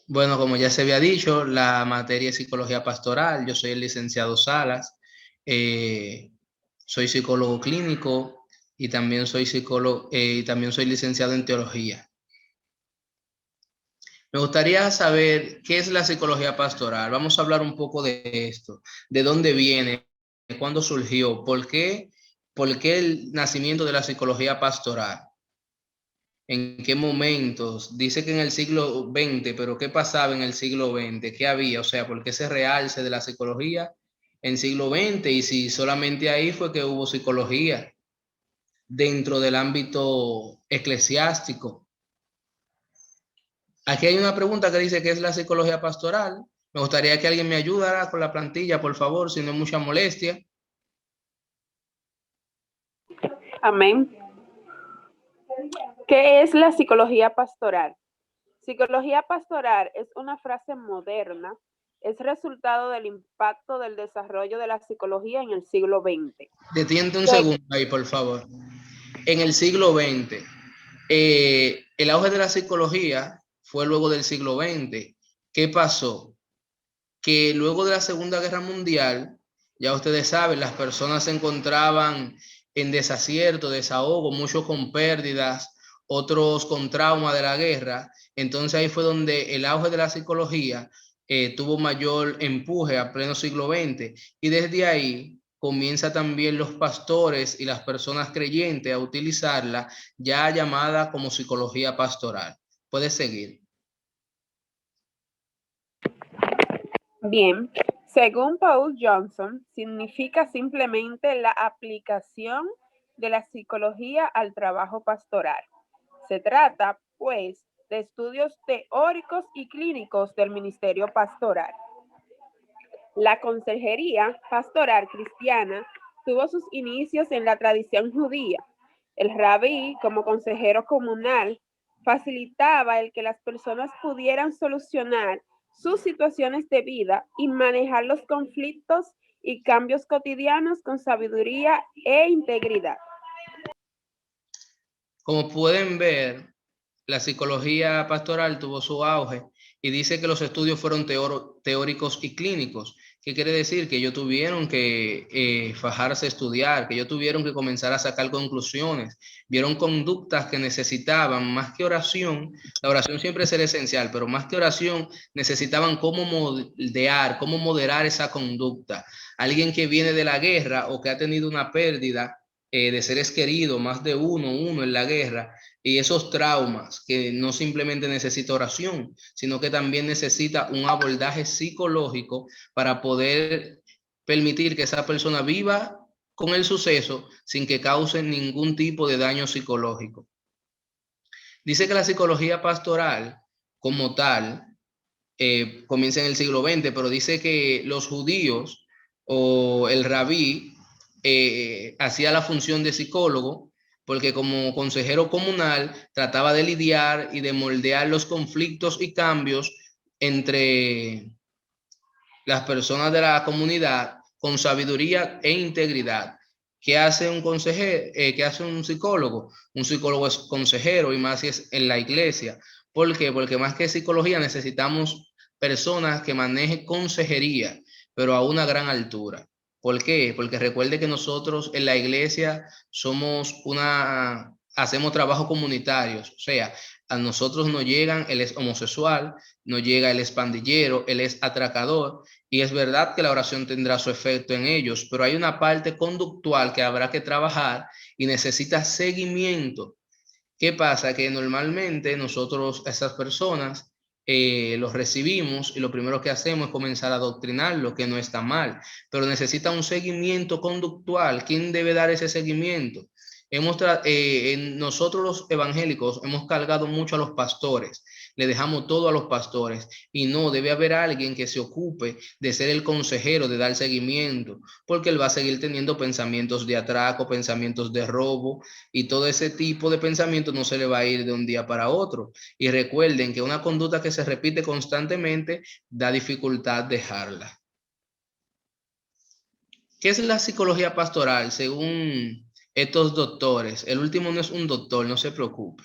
Bueno, como ya se había dicho, la materia es psicología pastoral. Yo soy el licenciado Salas. eh, Soy psicólogo clínico y también soy psicólogo, y también soy licenciado en teología. Me gustaría saber qué es la psicología pastoral. Vamos a hablar un poco de esto, de dónde viene, cuándo surgió, por qué el nacimiento de la psicología pastoral. ¿En qué momentos? Dice que en el siglo XX, pero ¿qué pasaba en el siglo XX? ¿Qué había? O sea, ¿por qué ese realce de la psicología en siglo XX? Y si solamente ahí fue que hubo psicología dentro del ámbito eclesiástico. Aquí hay una pregunta que dice, ¿qué es la psicología pastoral? Me gustaría que alguien me ayudara con la plantilla, por favor, si no es mucha molestia. Amén. ¿Qué es la psicología pastoral? Psicología pastoral es una frase moderna, es resultado del impacto del desarrollo de la psicología en el siglo XX. Detente un Se- segundo ahí, por favor. En el siglo XX, el auge de la psicología fue luego del siglo XX. ¿Qué pasó? Que luego de la Segunda Guerra Mundial, ya ustedes saben, las personas se encontraban en desacierto, desahogo, muchos con pérdidas, otros con trauma de la guerra. Entonces ahí fue donde el auge de la psicología tuvo mayor empuje a pleno siglo XX. Y desde ahí comienza también los pastores y las personas creyentes a utilizarla, ya llamada como psicología pastoral. Puedes seguir. Bien, según Paul Johnson, significa simplemente la aplicación de la psicología al trabajo pastoral. Se trata, pues, de estudios teóricos y clínicos del ministerio pastoral. La consejería pastoral cristiana tuvo sus inicios en la tradición judía. El rabí, como consejero comunal, facilitaba el que las personas pudieran solucionar sus situaciones de vida y manejar los conflictos y cambios cotidianos con sabiduría e integridad. Como pueden ver, la psicología pastoral tuvo su auge y dice que los estudios fueron teóricos y clínicos. ¿Qué quiere decir? Que ellos tuvieron que fajarse a estudiar, que ellos tuvieron que comenzar a sacar conclusiones, vieron conductas que necesitaban más que oración. La oración siempre será esencial, pero más que oración necesitaban cómo moldear, cómo moderar esa conducta. Alguien que viene de la guerra o que ha tenido una pérdida de seres queridos, más de uno en la guerra, y esos traumas que no simplemente necesita oración, sino que también necesita un abordaje psicológico para poder permitir que esa persona viva con el suceso sin que cause ningún tipo de daño psicológico. Dice que la psicología pastoral como tal comienza en el siglo XX, pero dice que los judíos o el rabí hacía la función de psicólogo porque como consejero comunal trataba de lidiar y de moldear los conflictos y cambios entre las personas de la comunidad con sabiduría e integridad. ¿Qué hace un consejero? ¿Qué hace un psicólogo? Un psicólogo es consejero y más si es en la iglesia. ¿Por qué? Porque más que psicología necesitamos personas que manejen consejería, pero a una gran altura. ¿Por qué? Porque recuerde que nosotros en la iglesia hacemos trabajos comunitarios, o sea, a nosotros nos llegan, él es homosexual, nos llega, él es pandillero, él es atracador, y es verdad que la oración tendrá su efecto en ellos, pero hay una parte conductual que habrá que trabajar y necesita seguimiento. ¿Qué pasa? Que normalmente nosotros, a esas personas, los recibimos y lo primero que hacemos es comenzar a adoctrinar, lo que no está mal, pero necesita un seguimiento conductual. ¿Quién debe dar ese seguimiento? Nosotros los evangélicos hemos cargado mucho a los pastores, le dejamos todo a los pastores y no, debe haber alguien que se ocupe de ser el consejero, de dar seguimiento, porque él va a seguir teniendo pensamientos de atraco, pensamientos de robo, y todo ese tipo de pensamiento no se le va a ir de un día para otro. Y recuerden que una conducta que se repite constantemente da dificultad dejarla. ¿Qué es la psicología pastoral según estos doctores? El último no es un doctor, no se preocupe.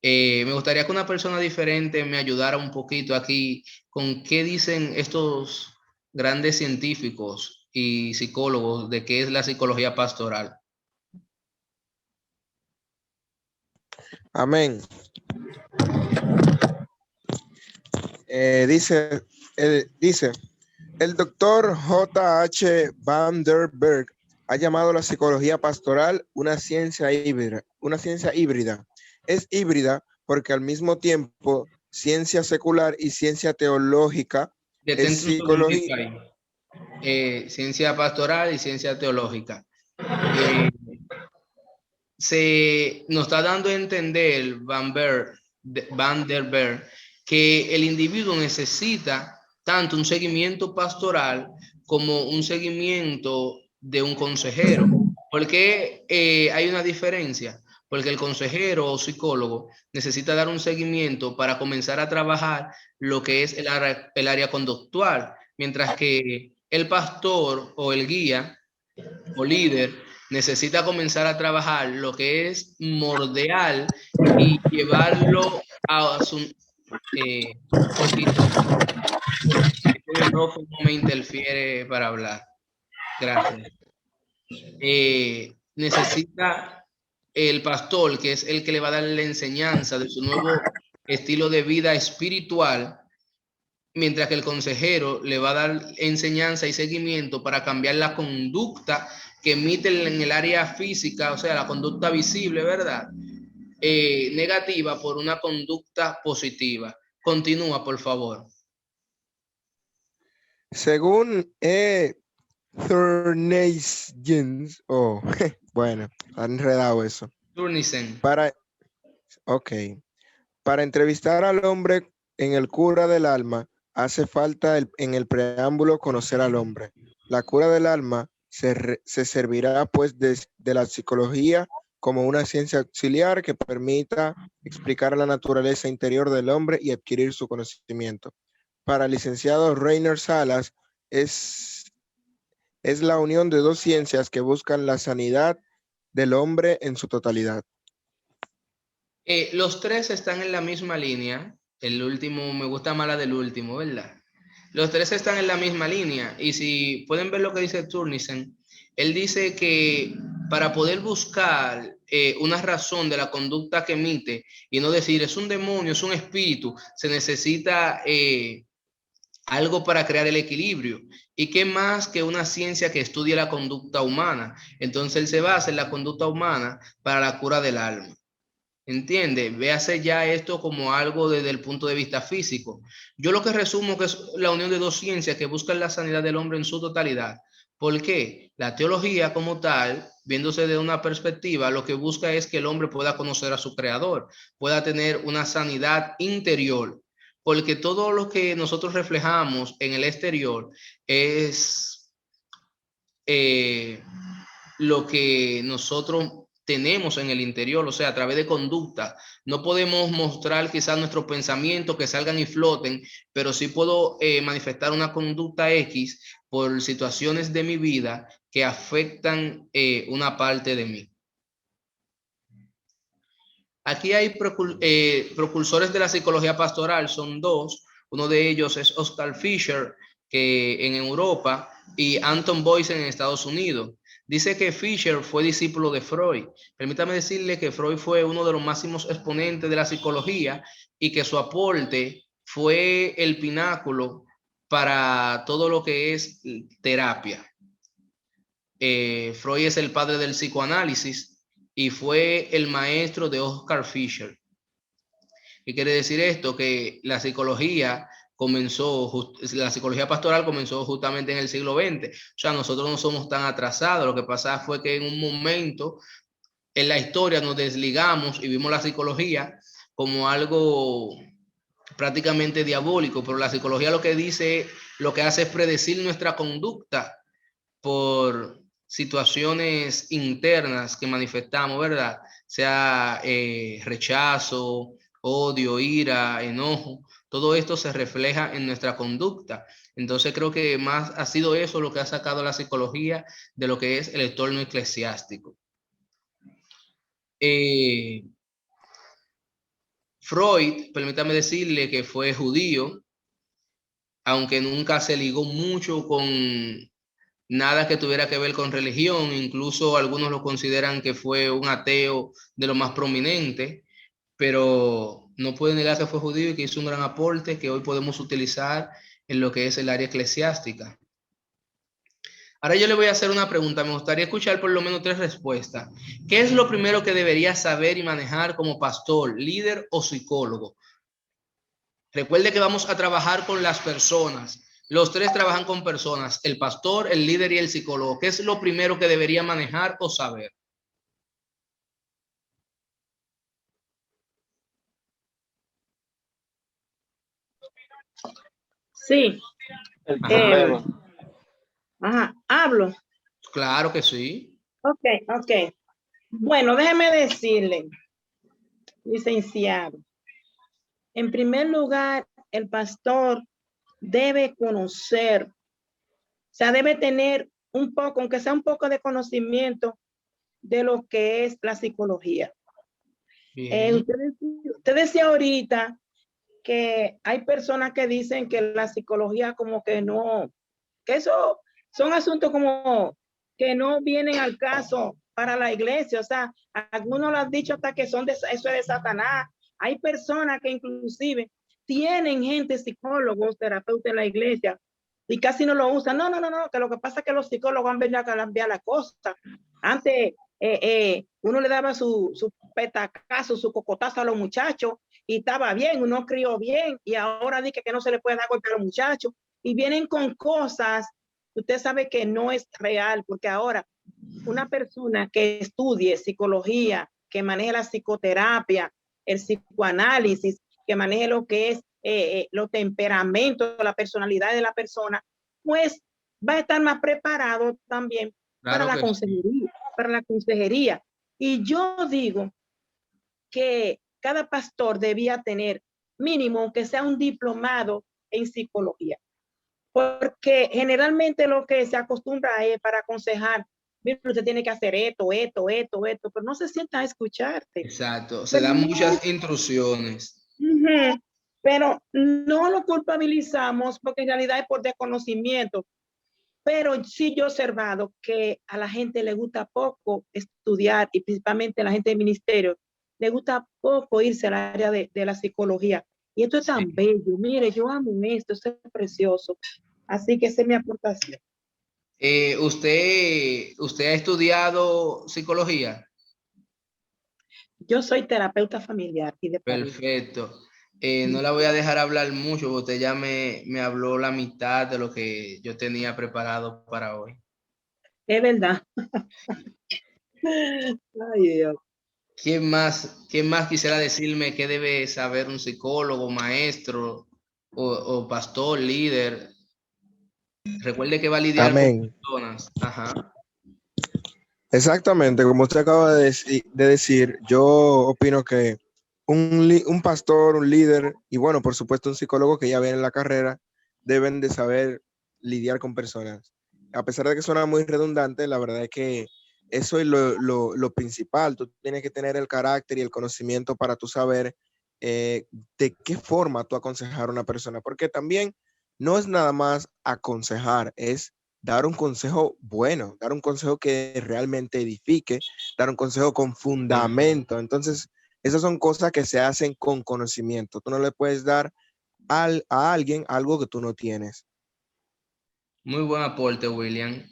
Me gustaría que una persona diferente me ayudara un poquito aquí con qué dicen estos grandes científicos y psicólogos de qué es la psicología pastoral. Amén. Dice, el doctor J.H. Van der Berg ha llamado la psicología pastoral una ciencia híbrida. Una ciencia híbrida. Es híbrida porque al mismo tiempo ciencia secular y ciencia teológica es Detente un segundito psicología. ahí. Ciencia pastoral y ciencia teológica. Eh, Se nos está dando a entender Van der Berg que el individuo necesita tanto un seguimiento pastoral como un seguimiento de un consejero. ¿Por qué hay una diferencia? Porque el consejero o psicólogo necesita dar un seguimiento para comenzar a trabajar lo que es el área conductual, mientras que el pastor o el guía o líder necesita comenzar a trabajar lo que es mordear y llevarlo a su... un poquito, este micrófono me interfiere para hablar. Gracias. Necesita el pastor, que es el que le va a dar la enseñanza de su nuevo estilo de vida espiritual, mientras que el consejero le va a dar enseñanza y seguimiento para cambiar la conducta que emite en el área física, o sea, la conducta visible, ¿verdad? Negativa por una conducta positiva. Continúa, por favor. Según Thurneysgens, bueno, han enredado eso. Turnisen. Para entrevistar al hombre en el cura del alma, hace falta en el preámbulo conocer al hombre. La cura del alma se servirá pues de la psicología como una ciencia auxiliar que permita explicar la naturaleza interior del hombre y adquirir su conocimiento. Para el licenciado Reiner Salas, es la unión de dos ciencias que buscan la sanidad del hombre en su totalidad. Los tres están en la misma línea. El último, me gusta más la del último, ¿verdad? Los tres están en la misma línea. Y si pueden ver lo que dice Turnisen, él dice que para poder buscar una razón de la conducta que emite y no decir es un demonio, es un espíritu, se necesita algo para crear el equilibrio. ¿Y qué más que una ciencia que estudie la conducta humana? Entonces él se basa en la conducta humana para la cura del alma. ¿Entiende? Véase ya esto como algo desde el punto de vista físico. Yo lo que resumo que es la unión de dos ciencias que buscan la sanidad del hombre en su totalidad. ¿Por qué? La teología como tal, viéndose de una perspectiva, lo que busca es que el hombre pueda conocer a su creador, pueda tener una sanidad interior, porque todo lo que nosotros reflejamos en el exterior es lo que nosotros tenemos en el interior, o sea, a través de conducta. No podemos mostrar quizás nuestros pensamientos que salgan y floten, pero sí puedo manifestar una conducta X por situaciones de mi vida que afectan una parte de mí. Aquí hay propulsores de la psicología pastoral, son dos. Uno de ellos es Oscar Fisher, que en Europa, y Anton Boyce en Estados Unidos. Dice que Fisher fue discípulo de Freud. Permítame decirle que Freud fue uno de los máximos exponentes de la psicología y que su aporte fue el pináculo para todo lo que es terapia. Freud es el padre del psicoanálisis y fue el maestro de Oscar Fisher. ¿Qué quiere decir esto? Que la psicología pastoral comenzó justamente en el siglo XX. O sea, nosotros no somos tan atrasados. Lo que pasa fue que en un momento en la historia nos desligamos y vimos la psicología como algo prácticamente diabólico, pero la psicología lo que dice, lo que hace es predecir nuestra conducta por situaciones internas que manifestamos, ¿verdad? Sea rechazo, odio, ira, enojo, todo esto se refleja en nuestra conducta. Entonces creo que más ha sido eso lo que ha sacado la psicología de lo que es el entorno eclesiástico. Freud, permítame decirle que fue judío, aunque nunca se ligó mucho con nada que tuviera que ver con religión, incluso algunos lo consideran que fue un ateo de lo más prominente, pero no puede negar que fue judío y que hizo un gran aporte que hoy podemos utilizar en lo que es el área eclesiástica. Ahora yo le voy a hacer una pregunta, me gustaría escuchar por lo menos 3 respuestas. ¿Qué es lo primero que debería saber y manejar como pastor, líder o psicólogo? Recuerde que vamos a trabajar con las personas. Los 3 trabajan con personas, el pastor, el líder y el psicólogo. ¿Qué es lo primero que debería manejar o saber? Sí. El Ajá. problema. Hablo. Claro que sí. Ok. Bueno, déjeme decirle, licenciado, en primer lugar, el pastor debe conocer, o sea, debe tener un poco, aunque sea un poco de conocimiento de lo que es la psicología. Usted decía ahorita que hay personas que dicen que la psicología como que no, que eso son asuntos como que no vienen al caso para la iglesia. O sea, algunos lo han dicho hasta que eso es de Satanás. Hay personas que inclusive tienen gente, psicólogos, terapeutas en la iglesia y casi no lo usan. No, que lo que pasa es que los psicólogos han venido a cambiar la cosa. Antes uno le daba su petacazo, su cocotazo a los muchachos y estaba bien, uno crió bien y ahora dice que no se le puede dar golpe a los muchachos y vienen con cosas, usted sabe que no es real, porque ahora una persona que estudie psicología, que maneje la psicoterapia, el psicoanálisis, que maneje lo que es los temperamentos, la personalidad de la persona, pues va a estar más preparado también Claro para la que consejería, sí. para la consejería. Y yo digo que cada pastor debía tener mínimo que sea un diplomado en psicología, porque generalmente lo que se acostumbra es para aconsejar, mira, usted tiene que hacer esto, pero no se sienta a escucharte. Exacto, se Pero dan no, muchas instrucciones. pero no lo culpabilizamos porque en realidad es por desconocimiento. Pero sí yo he observado que a la gente le gusta poco estudiar y principalmente a la gente del ministerio le gusta poco irse al área de la psicología. Y esto es tan Sí. bello. Mire, yo amo esto es precioso. Así que esa es mi aportación. ¿Usted ha estudiado psicología? Yo soy terapeuta familiar y de pareja. Perfecto. No la voy a dejar hablar mucho, porque usted ya me habló la mitad de lo que yo tenía preparado para hoy. Es verdad. Ay, Dios. ¿Quién más quisiera decirme qué debe saber un psicólogo, maestro o pastor, líder? Recuerde que va a lidiar con Amén. personas. Ajá. Exactamente, como usted acaba de decir, yo opino que un pastor, un líder y bueno, por supuesto un psicólogo que ya viene en la carrera, deben de saber lidiar con personas. A pesar de que suena muy redundante, la verdad es que eso es lo principal. Tú tienes que tener el carácter y el conocimiento para tú saber de qué forma tú aconsejar a una persona, porque también no es nada más aconsejar, es dar un consejo bueno, dar un consejo que realmente edifique, dar un consejo con fundamento. Entonces, esas son cosas que se hacen con conocimiento. Tú no le puedes dar a alguien algo que tú no tienes. Muy buen aporte, William.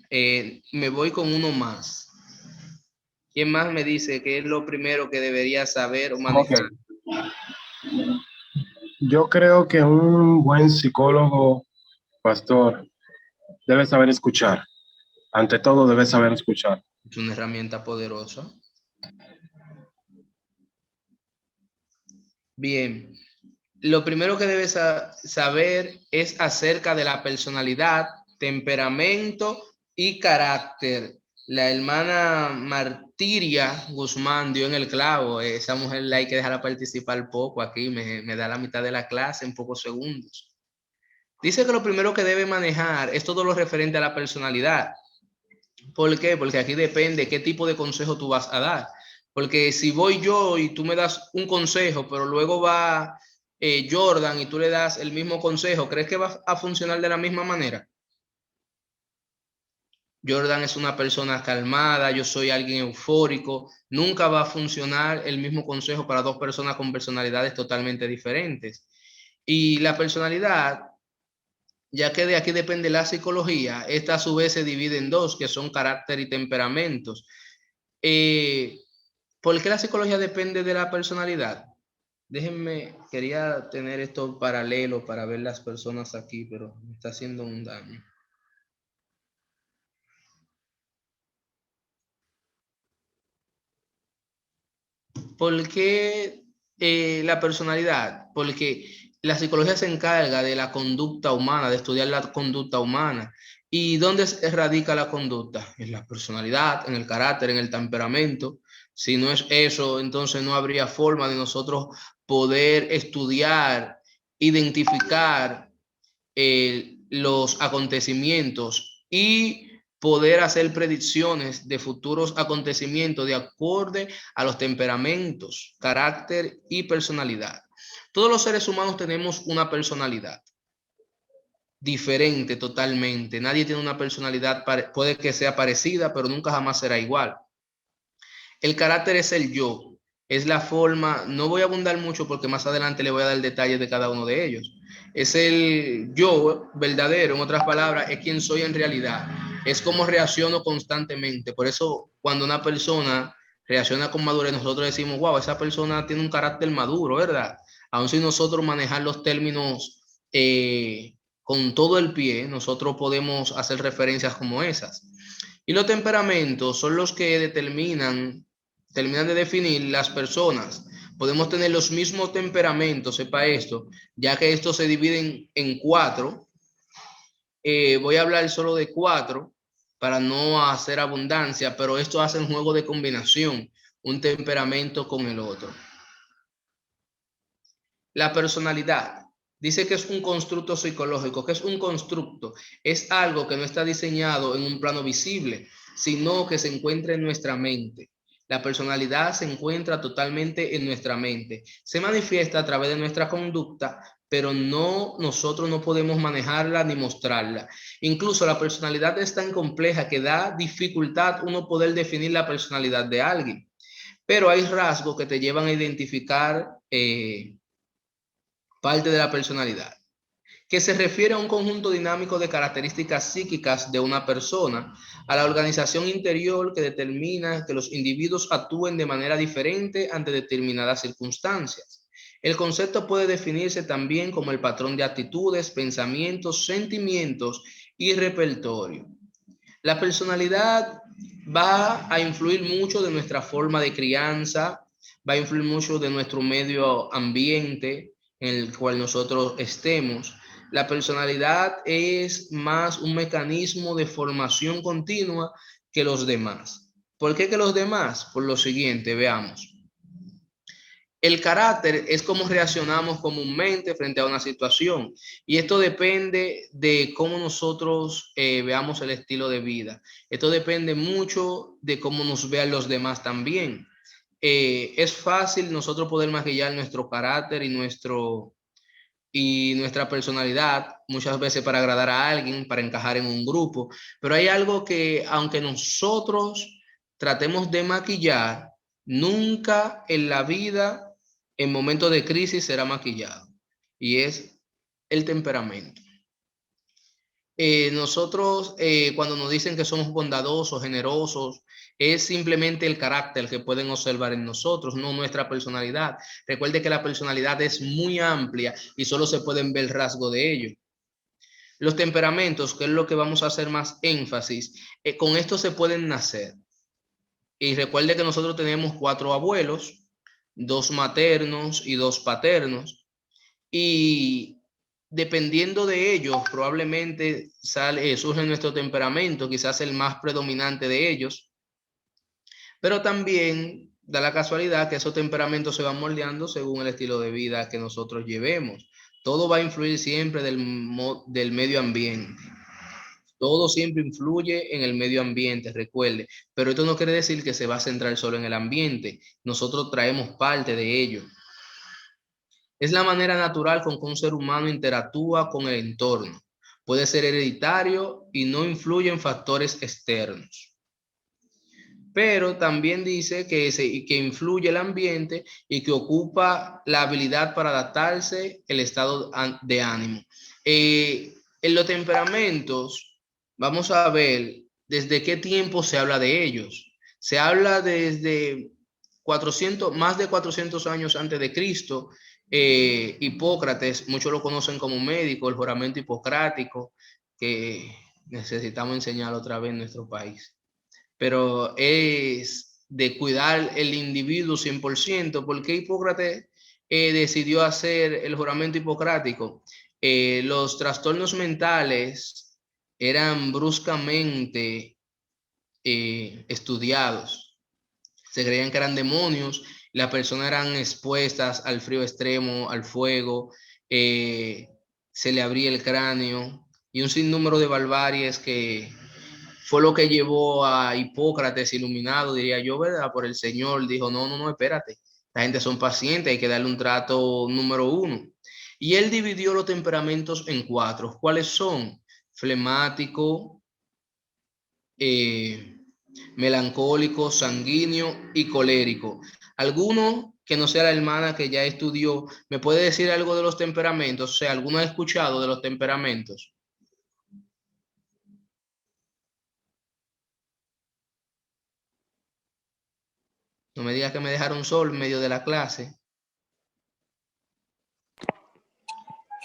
Me voy con uno más. ¿Quién más me dice qué es lo primero que debería saber o manejar? Ok. Yo creo que un buen psicólogo, pastor, debe saber escuchar. Ante todo, debe saber escuchar. Es una herramienta poderosa. Bien. Lo primero que debes saber es acerca de la personalidad, temperamento y carácter. La hermana Martiria Guzmán dio en el clavo. Esa mujer la hay que dejarla participar poco aquí. Me da la mitad de la clase en pocos segundos. Dice que lo primero que debe manejar es todo lo referente a la personalidad. ¿Por qué? Porque aquí depende qué tipo de consejo tú vas a dar. Porque si voy yo y tú me das un consejo, pero luego va Jordan y tú le das el mismo consejo, ¿crees que va a funcionar de la misma manera? Jordan es una persona calmada, yo soy alguien eufórico, nunca va a funcionar el mismo consejo para dos personas con personalidades totalmente diferentes. Y la personalidad, ya que de aquí depende la psicología, esta a su vez se divide en dos, que son carácter y temperamentos. ¿Por qué la psicología depende de la personalidad? Déjenme, quería tener esto paralelo para ver las personas aquí, pero me está haciendo un daño. ¿Por qué la personalidad? Porque la psicología se encarga de la conducta humana, de estudiar la conducta humana. ¿Y dónde radica la conducta? En la personalidad, en el carácter, en el temperamento. Si no es eso, entonces no habría forma de nosotros poder estudiar, identificar los acontecimientos y poder hacer predicciones de futuros acontecimientos de acuerdo a los temperamentos, carácter y personalidad. Todos los seres humanos tenemos una personalidad diferente totalmente. Nadie tiene una personalidad, puede que sea parecida, pero nunca jamás será igual. El carácter es el yo, es la forma, no voy a abundar mucho porque más adelante le voy a dar detalles de cada uno de ellos. Es el yo verdadero, en otras palabras, es quien soy en realidad. Es como reacciono constantemente. Por eso cuando una persona reacciona con madurez, nosotros decimos, wow, esa persona tiene un carácter maduro, ¿verdad? Aun si nosotros manejar los términos con todo el pie, nosotros podemos hacer referencias como esas. Y los temperamentos son los que terminan de definir las personas. Podemos tener los mismos temperamentos, sepa esto, ya que estos se dividen en 4. Voy a hablar solo de 4 para no hacer abundancia, pero esto hace un juego de combinación, un temperamento con el otro. La personalidad. Dice que es un constructo psicológico. ¿Qué es un constructo? Es algo que no está diseñado en un plano visible, sino que se encuentra en nuestra mente. La personalidad se encuentra totalmente en nuestra mente. Se manifiesta a través de nuestra conducta, pero nosotros no podemos manejarla ni mostrarla. Incluso la personalidad es tan compleja que da dificultad uno poder definir la personalidad de alguien. Pero hay rasgos que te llevan a identificar parte de la personalidad, que se refiere a un conjunto dinámico de características psíquicas de una persona, a la organización interior que determina que los individuos actúen de manera diferente ante determinadas circunstancias. El concepto puede definirse también como el patrón de actitudes, pensamientos, sentimientos y repertorio. La personalidad va a influir mucho de nuestra forma de crianza, va a influir mucho de nuestro medio ambiente en el cual nosotros estemos. La personalidad es más un mecanismo de formación continua que los demás. ¿Por qué que los demás? Por lo siguiente, veamos. El carácter es cómo reaccionamos comúnmente frente a una situación y esto depende de cómo nosotros veamos el estilo de vida. Esto depende mucho de cómo nos vean los demás también. Es fácil nosotros poder maquillar nuestro carácter y nuestra personalidad muchas veces para agradar a alguien, para encajar en un grupo, pero hay algo que aunque nosotros tratemos de maquillar, nunca en la vida en momentos de crisis será maquillado, y es el temperamento. Nosotros cuando nos dicen que somos bondadosos, generosos, es simplemente el carácter que pueden observar en nosotros, no nuestra personalidad. Recuerde que la personalidad es muy amplia y solo se pueden ver rasgos de ello. Los temperamentos, que es lo que vamos a hacer más énfasis, con esto se pueden nacer. Y recuerde que nosotros tenemos 4 abuelos, 2 maternos y 2 paternos, y dependiendo de ellos probablemente surge nuestro temperamento, quizás el más predominante de ellos, pero también da la casualidad que esos temperamentos se van moldeando según el estilo de vida que nosotros llevemos. Todo va a influir siempre del medio ambiente. Todo siempre influye en el medio ambiente, recuerde. Pero esto no quiere decir que se va a centrar solo en el ambiente. Nosotros traemos parte de ello. Es la manera natural con que un ser humano interactúa con el entorno. Puede ser hereditario y no influye en factores externos. Pero también dice que influye el ambiente y que ocupa la habilidad para adaptarse el estado de ánimo. En los temperamentos, vamos a ver desde qué tiempo se habla de ellos. Se habla desde más de 400 años antes de Cristo. Hipócrates, muchos lo conocen como médico, el juramento hipocrático, que necesitamos enseñar otra vez en nuestro país. Pero es de cuidar el individuo 100%. ¿Por qué Hipócrates decidió hacer el juramento hipocrático? Los trastornos mentales eran bruscamente estudiados. Se creían que eran demonios, las personas eran expuestas al frío extremo, al fuego, se le abría el cráneo y un sinnúmero de barbaries que fue lo que llevó a Hipócrates, iluminado, diría yo, ¿verdad? Por el Señor, dijo, no, espérate, la gente son pacientes, hay que darle un trato número 1. Y él dividió los temperamentos en 4. ¿Cuáles son? Flemático, melancólico, sanguíneo y colérico. ¿Alguno que no sea la hermana que ya estudió, me puede decir algo de los temperamentos? O sea, ¿alguno ha escuchado de los temperamentos? No me digas que me dejaron solo en medio de la clase.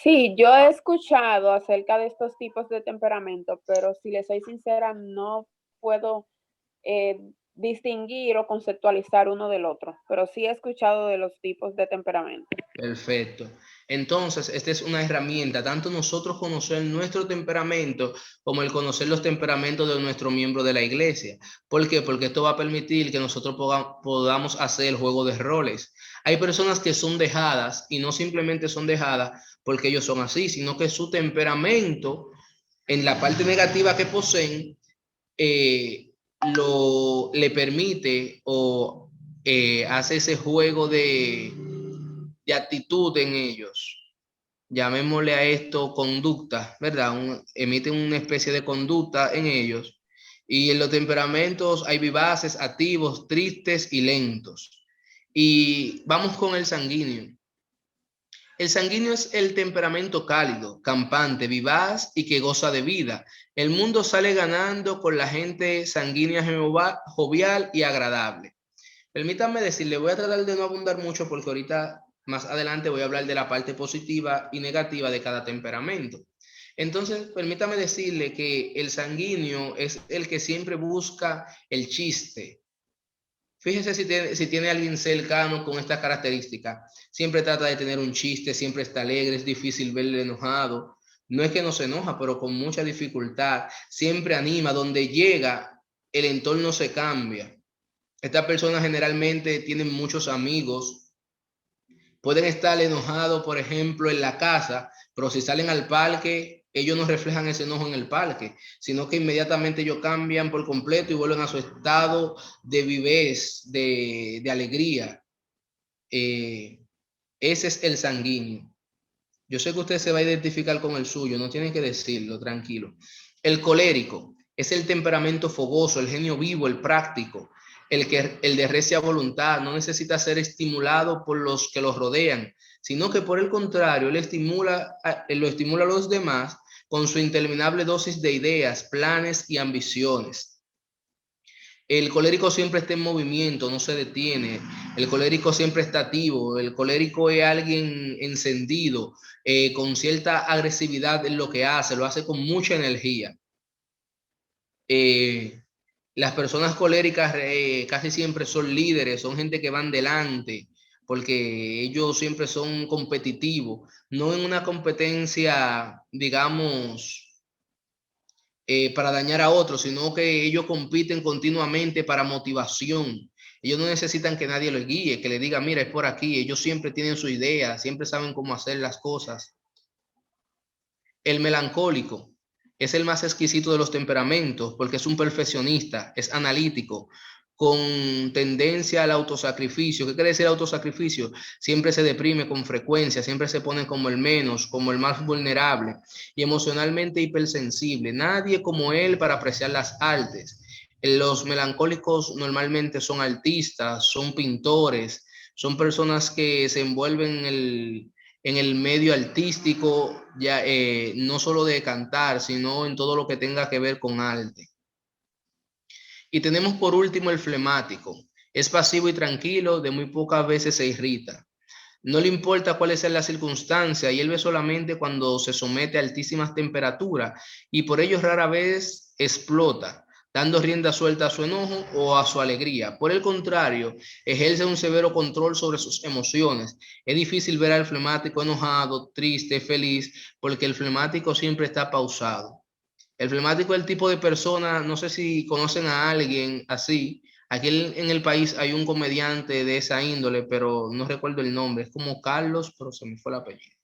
Sí, yo he escuchado acerca de estos tipos de temperamento, pero si les soy sincera, no puedo distinguir o conceptualizar uno del otro, pero sí he escuchado de los tipos de temperamento. Perfecto. Entonces, esta es una herramienta, tanto nosotros conocer nuestro temperamento como el conocer los temperamentos de nuestro miembro de la iglesia. ¿Por qué? Porque esto va a permitir que nosotros podamos hacer el juego de roles. Hay personas que son dejadas y no simplemente son dejadas porque ellos son así, sino que su temperamento, en la parte negativa que poseen, le permite o hace ese juego de actitud en ellos. Llamémosle a esto conducta, ¿verdad? Emiten una especie de conducta en ellos. Y en los temperamentos hay vivaces, activos, tristes y lentos. Y vamos con el sanguíneo. El sanguíneo es el temperamento cálido, campante, vivaz y que goza de vida. El mundo sale ganando con la gente sanguínea, jovial y agradable. Permítanme decirle, voy a tratar de no abundar mucho porque ahorita más adelante voy a hablar de la parte positiva y negativa de cada temperamento. Entonces, permítame decirle que el sanguíneo es el que siempre busca el chiste. Fíjese si tiene alguien cercano con esta característica. Siempre trata de tener un chiste, siempre está alegre, es difícil verle enojado. No es que no se enoja, pero con mucha dificultad. Siempre anima, donde llega, el entorno se cambia. Estas personas generalmente tienen muchos amigos. Pueden estar enojados, por ejemplo, en la casa, pero si salen al parque, ellos no reflejan ese enojo en el parque, sino que inmediatamente ellos cambian por completo y vuelven a su estado de vivez, de alegría. Ese es el sanguíneo. Yo sé que usted se va a identificar con el suyo, no tiene que decirlo, tranquilo. El colérico es el temperamento fogoso, el genio vivo, el práctico. El de recia voluntad, no necesita ser estimulado por los que los rodean, sino que por el contrario, él lo estimula a los demás con su interminable dosis de ideas, planes y ambiciones. El colérico siempre está en movimiento, no se detiene. El colérico siempre está activo. El colérico es alguien encendido, con cierta agresividad en lo que hace, lo hace con mucha energía. Las personas coléricas casi siempre son líderes, son gente que van delante, porque ellos siempre son competitivos, no en una competencia, digamos, para dañar a otros, sino que ellos compiten continuamente para motivación. Ellos no necesitan que nadie los guíe, que le diga, mira, es por aquí. Ellos siempre tienen su idea, siempre saben cómo hacer las cosas. El melancólico Es el más exquisito de los temperamentos porque es un perfeccionista, es analítico, con tendencia al autosacrificio. ¿Qué quiere decir autosacrificio? Siempre se deprime con frecuencia, siempre se pone como el menos, como el más vulnerable y emocionalmente hipersensible. Nadie como él para apreciar las artes. Los melancólicos normalmente son artistas, son pintores, son personas que se envuelven en el medio artístico, ya, no solo de cantar, sino en todo lo que tenga que ver con arte. Y tenemos por último el flemático. Es pasivo y tranquilo, de muy pocas veces se irrita. No le importa cuál sea la circunstancia y él ve solamente cuando se somete a altísimas temperaturas y por ello rara vez explota, dando rienda suelta a su enojo o a su alegría. Por el contrario, ejerce un severo control sobre sus emociones. Es difícil ver al flemático enojado, triste, feliz, porque el flemático siempre está pausado. El flemático es el tipo de persona, no sé si conocen a alguien así. Aquí en el país hay un comediante de esa índole, pero no recuerdo el nombre. Es como Carlos, pero se me fue el apellido.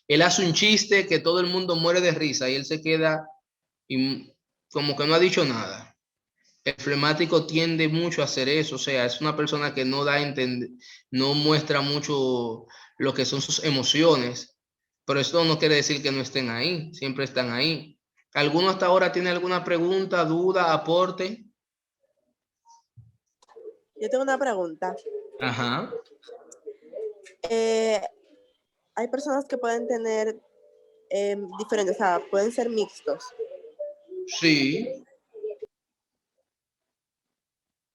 Él hace un chiste que todo el mundo muere de risa y él se queda y como que no ha dicho nada. El flemático tiende mucho a hacer eso, o sea, es una persona que no da a entender, no muestra mucho lo que son sus emociones, pero esto no quiere decir que no estén ahí, siempre están ahí. ¿Alguno hasta ahora tiene alguna pregunta, duda, aporte? Yo tengo una pregunta. Ajá. Hay personas que pueden tener diferentes, o sea, pueden ser mixtos. Sí,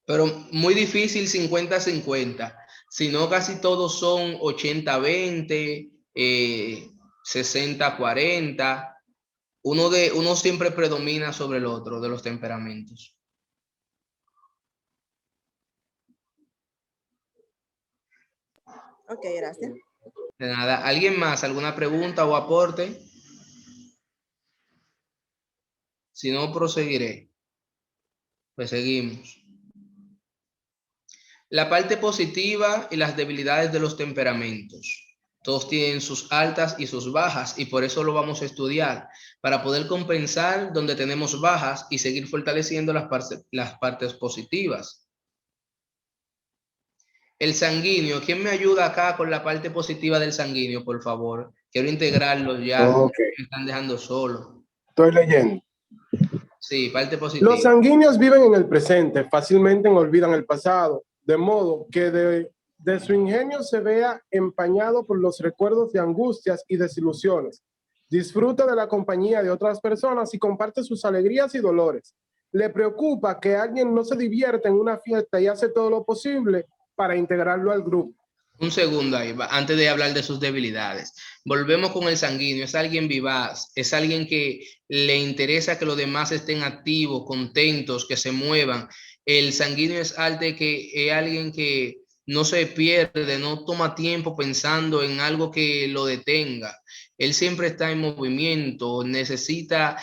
pero muy difícil 50-50, sino casi todos son 80-20, 60-40. Uno siempre predomina sobre el otro de los temperamentos. Ok, gracias. De nada. ¿Alguien más? ¿Alguna pregunta o aporte? Si no, proseguiré. Pues seguimos. La parte positiva y las debilidades de los temperamentos. Todos tienen sus altas y sus bajas y por eso lo vamos a estudiar, para poder compensar donde tenemos bajas y seguir fortaleciendo las partes positivas. El sanguíneo, ¿quién me ayuda acá con la parte positiva del sanguíneo, por favor? Quiero integrarlo ya, Ok, me están dejando solo. estoy leyendo. Sí, parte positiva. Los sanguíneos viven en el presente, fácilmente olvidan el pasado, de modo que de su ingenio se vea empañado por los recuerdos de angustias y desilusiones. Disfruta de la compañía de otras personas y comparte sus alegrías y dolores. Le preocupa que alguien no se divierta en una fiesta y hace todo lo posible para integrarlo al grupo. Un segundo ahí, antes de hablar de sus debilidades. Volvemos con el sanguíneo. Es alguien vivaz, es alguien que le interesa que los demás estén activos, contentos, que se muevan. El sanguíneo es alguien que no se pierde, no toma tiempo pensando en algo que lo detenga. Él siempre está en movimiento, necesita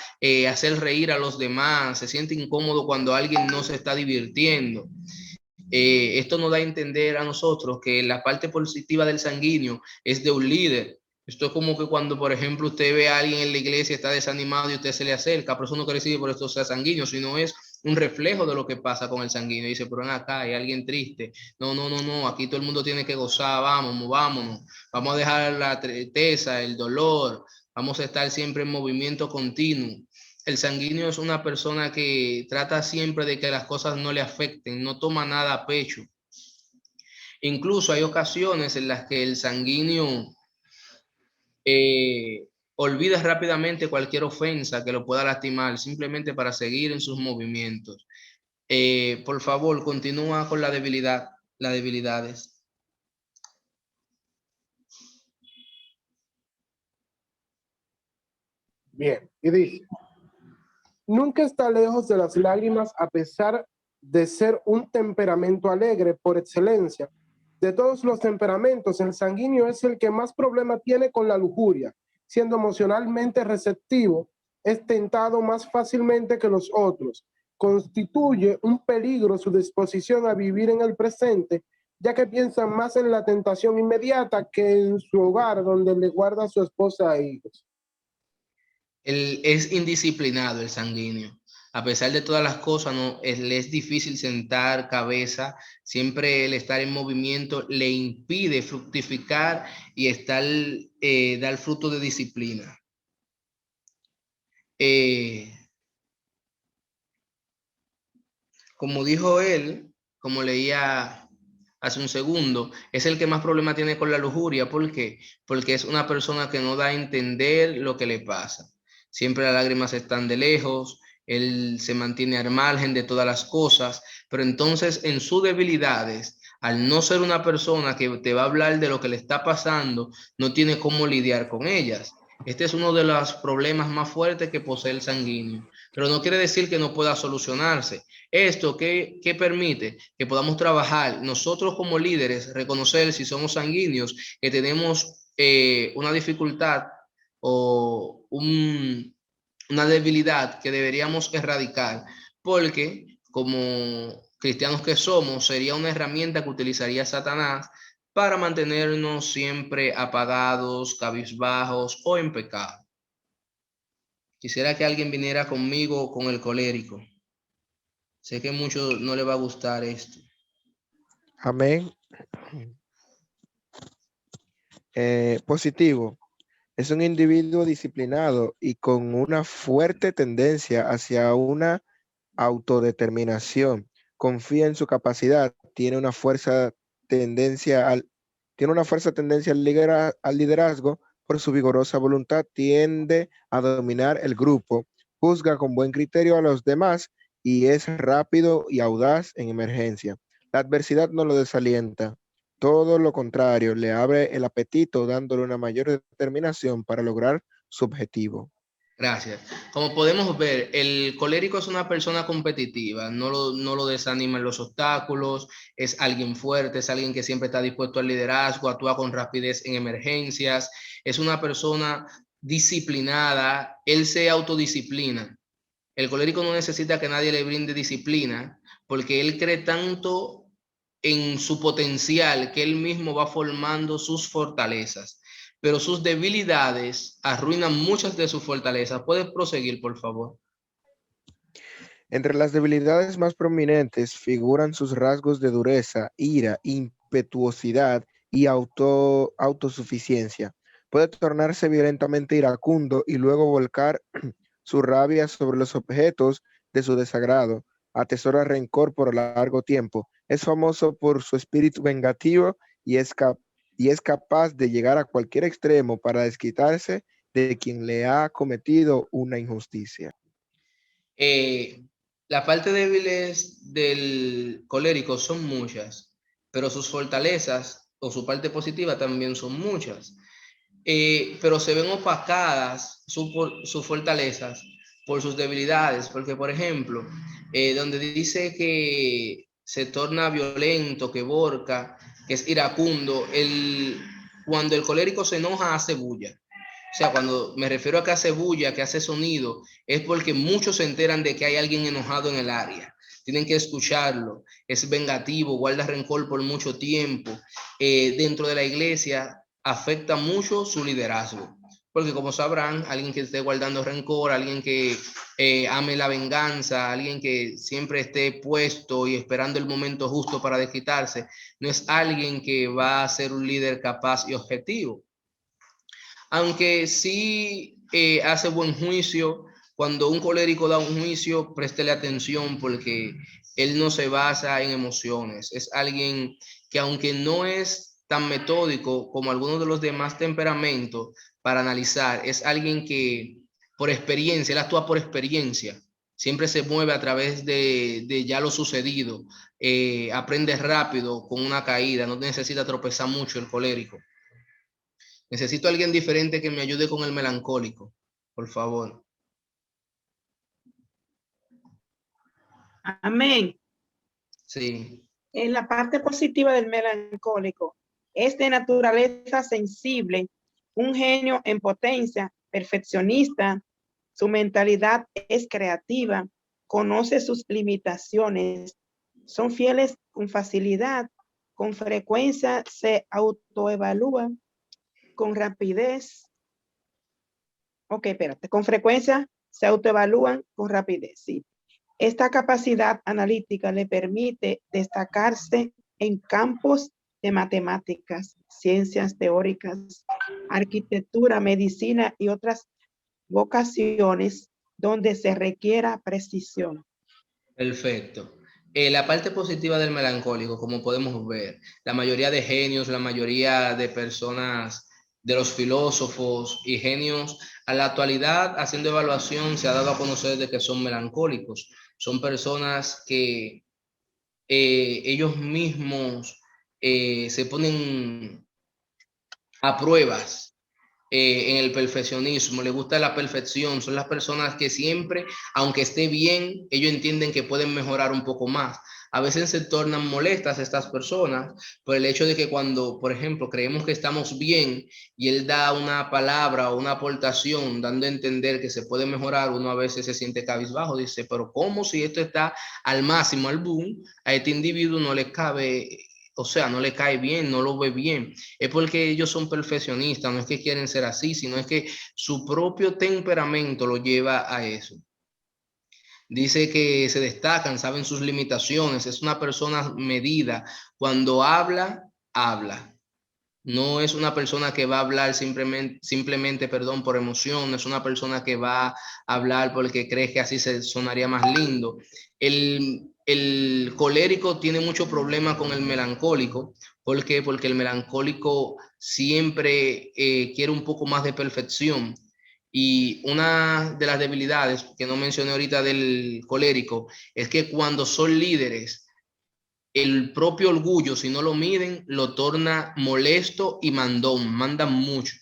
hacer reír a los demás, se siente incómodo cuando alguien no se está divirtiendo. Esto nos da a entender a nosotros que la parte positiva del sanguíneo es de un líder. Esto es como que cuando, por ejemplo, usted ve a alguien en la iglesia, está desanimado y usted se le acerca, pero eso no quiere decir por esto sea sanguíneo, sino es un reflejo de lo que pasa con el sanguíneo. Y dice, pero ven acá, hay alguien triste. No, aquí todo el mundo tiene que gozar, vámonos. Vamos a dejar la tristeza, el dolor, vamos a estar siempre en movimiento continuo. El sanguíneo es una persona que trata siempre de que las cosas no le afecten, no toma nada a pecho. Incluso hay ocasiones en las que el sanguíneo olvida rápidamente cualquier ofensa que lo pueda lastimar, simplemente para seguir en sus movimientos. Por favor, continúa con las debilidades. Bien, y dice, nunca está lejos de las lágrimas a pesar de ser un temperamento alegre por excelencia. De todos los temperamentos, el sanguíneo es el que más problema tiene con la lujuria. Siendo emocionalmente receptivo, es tentado más fácilmente que los otros. Constituye un peligro su disposición a vivir en el presente, ya que piensa más en la tentación inmediata que en su hogar donde le guarda a su esposa e hijos. Él es indisciplinado, el sanguíneo. A pesar de todas las cosas, no, le es difícil sentar cabeza. Siempre el estar en movimiento le impide fructificar y dar fruto de disciplina. Como dijo él, como leía hace un segundo, es el que más problema tiene con la lujuria. ¿Por qué? Porque es una persona que no da a entender lo que le pasa. Siempre las lágrimas están de lejos, él se mantiene al margen de todas las cosas, pero entonces en sus debilidades, al no ser una persona que te va a hablar de lo que le está pasando, no tiene cómo lidiar con ellas. Este es uno de los problemas más fuertes que posee el sanguíneo, pero no quiere decir que no pueda solucionarse. Esto que permite que podamos trabajar nosotros como líderes, reconocer si somos sanguíneos, que tenemos una dificultad o una debilidad que deberíamos erradicar, porque como cristianos que somos, sería una herramienta que utilizaría Satanás para mantenernos siempre apagados, cabizbajos o en pecado. Quisiera que alguien viniera conmigo con el colérico. Sé que a muchos no les va a gustar esto. Amén. Positivo. Es un individuo disciplinado y con una fuerte tendencia hacia una autodeterminación. Confía en su capacidad, tiene una fuerza tendencia al liderazgo. Por su vigorosa voluntad tiende a dominar el grupo, juzga con buen criterio a los demás y es rápido y audaz en emergencia. La adversidad no lo desalienta, todo lo contrario, le abre el apetito dándole una mayor determinación para lograr su objetivo. Gracias. Como podemos ver, el colérico es una persona competitiva, no lo desaniman los obstáculos, es alguien fuerte, es alguien que siempre está dispuesto al liderazgo, actúa con rapidez en emergencias, es una persona disciplinada, él se autodisciplina. El colérico no necesita que nadie le brinde disciplina porque él cree tanto en su potencial que él mismo va formando sus fortalezas, pero sus debilidades arruinan muchas de sus fortalezas. ¿Puedes proseguir, por favor? Entre las debilidades más prominentes figuran sus rasgos de dureza, ira, impetuosidad y autosuficiencia. Puede tornarse violentamente iracundo y luego volcar su rabia sobre los objetos de su desagrado. Atesora rencor por largo tiempo. Es famoso por su espíritu vengativo y es capaz de llegar a cualquier extremo para desquitarse de quien le ha cometido una injusticia. Las partes débiles del colérico son muchas, pero sus fortalezas o su parte positiva también son muchas. Pero se ven opacadas sus fortalezas por sus debilidades, porque por ejemplo, donde dice que se torna violento, que borca, que es iracundo, cuando el colérico se enoja hace bulla. O sea, cuando me refiero a que hace bulla, que hace sonido, es porque muchos se enteran de que hay alguien enojado en el área. Tienen que escucharlo. Es vengativo, guarda rencor por mucho tiempo. Dentro de la iglesia afecta mucho su liderazgo. Porque como sabrán, alguien que esté guardando rencor, alguien que ame la venganza, alguien que siempre esté puesto y esperando el momento justo para desquitarse, no es alguien que va a ser un líder capaz y objetivo. Aunque sí hace buen juicio, cuando un colérico da un juicio, préstele atención porque él no se basa en emociones. Es alguien que aunque no es tan metódico como algunos de los demás temperamentos para analizar, es alguien que por experiencia, él actúa por experiencia. Siempre se mueve a través de ya lo sucedido. Aprende rápido con una caída, no necesita tropezar mucho el colérico. Necesito a alguien diferente que me ayude con el melancólico, por favor. Amén. Sí. En la parte positiva del melancólico, es de naturaleza sensible, un genio en potencia, perfeccionista, su mentalidad es creativa, conoce sus limitaciones, son fieles con facilidad, con frecuencia se autoevalúan, con rapidez Ok, espérate. Con frecuencia se autoevalúan con rapidez, sí. Esta capacidad analítica le permite destacarse en campos de matemáticas, ciencias teóricas, arquitectura, medicina y otras vocaciones donde se requiera precisión. Perfecto. La parte positiva del melancólico, como podemos ver, la mayoría de genios, la mayoría de personas, de los filósofos y genios, a la actualidad, haciendo evaluación, se ha dado a conocer de que son melancólicos. Son personas que ellos mismos se ponen a pruebas en el perfeccionismo, les gusta la perfección, son las personas que siempre, aunque esté bien, ellos entienden que pueden mejorar un poco más. A veces se tornan molestas estas personas por el hecho de que cuando, por ejemplo, creemos que estamos bien y él da una palabra o una aportación dando a entender que se puede mejorar, uno a veces se siente cabizbajo, dice, pero ¿cómo si esto está al máximo, al boom? A este individuo no le cabe, o sea, no le cae bien, no lo ve bien. Es porque ellos son perfeccionistas, no es que quieren ser así, sino es que su propio temperamento lo lleva a eso. Dice que se destacan, saben sus limitaciones, es una persona medida. Cuando habla, habla. No es una persona que va a hablar simplemente, perdón, por emoción, no es una persona que va a hablar porque cree que así se sonaría más lindo. El colérico tiene mucho problema con el melancólico. ¿Por qué? Porque el melancólico siempre quiere un poco más de perfección. Y una de las debilidades que no mencioné ahorita del colérico es que cuando son líderes, el propio orgullo, si no lo miden, lo torna molesto y mandón, mandan mucho.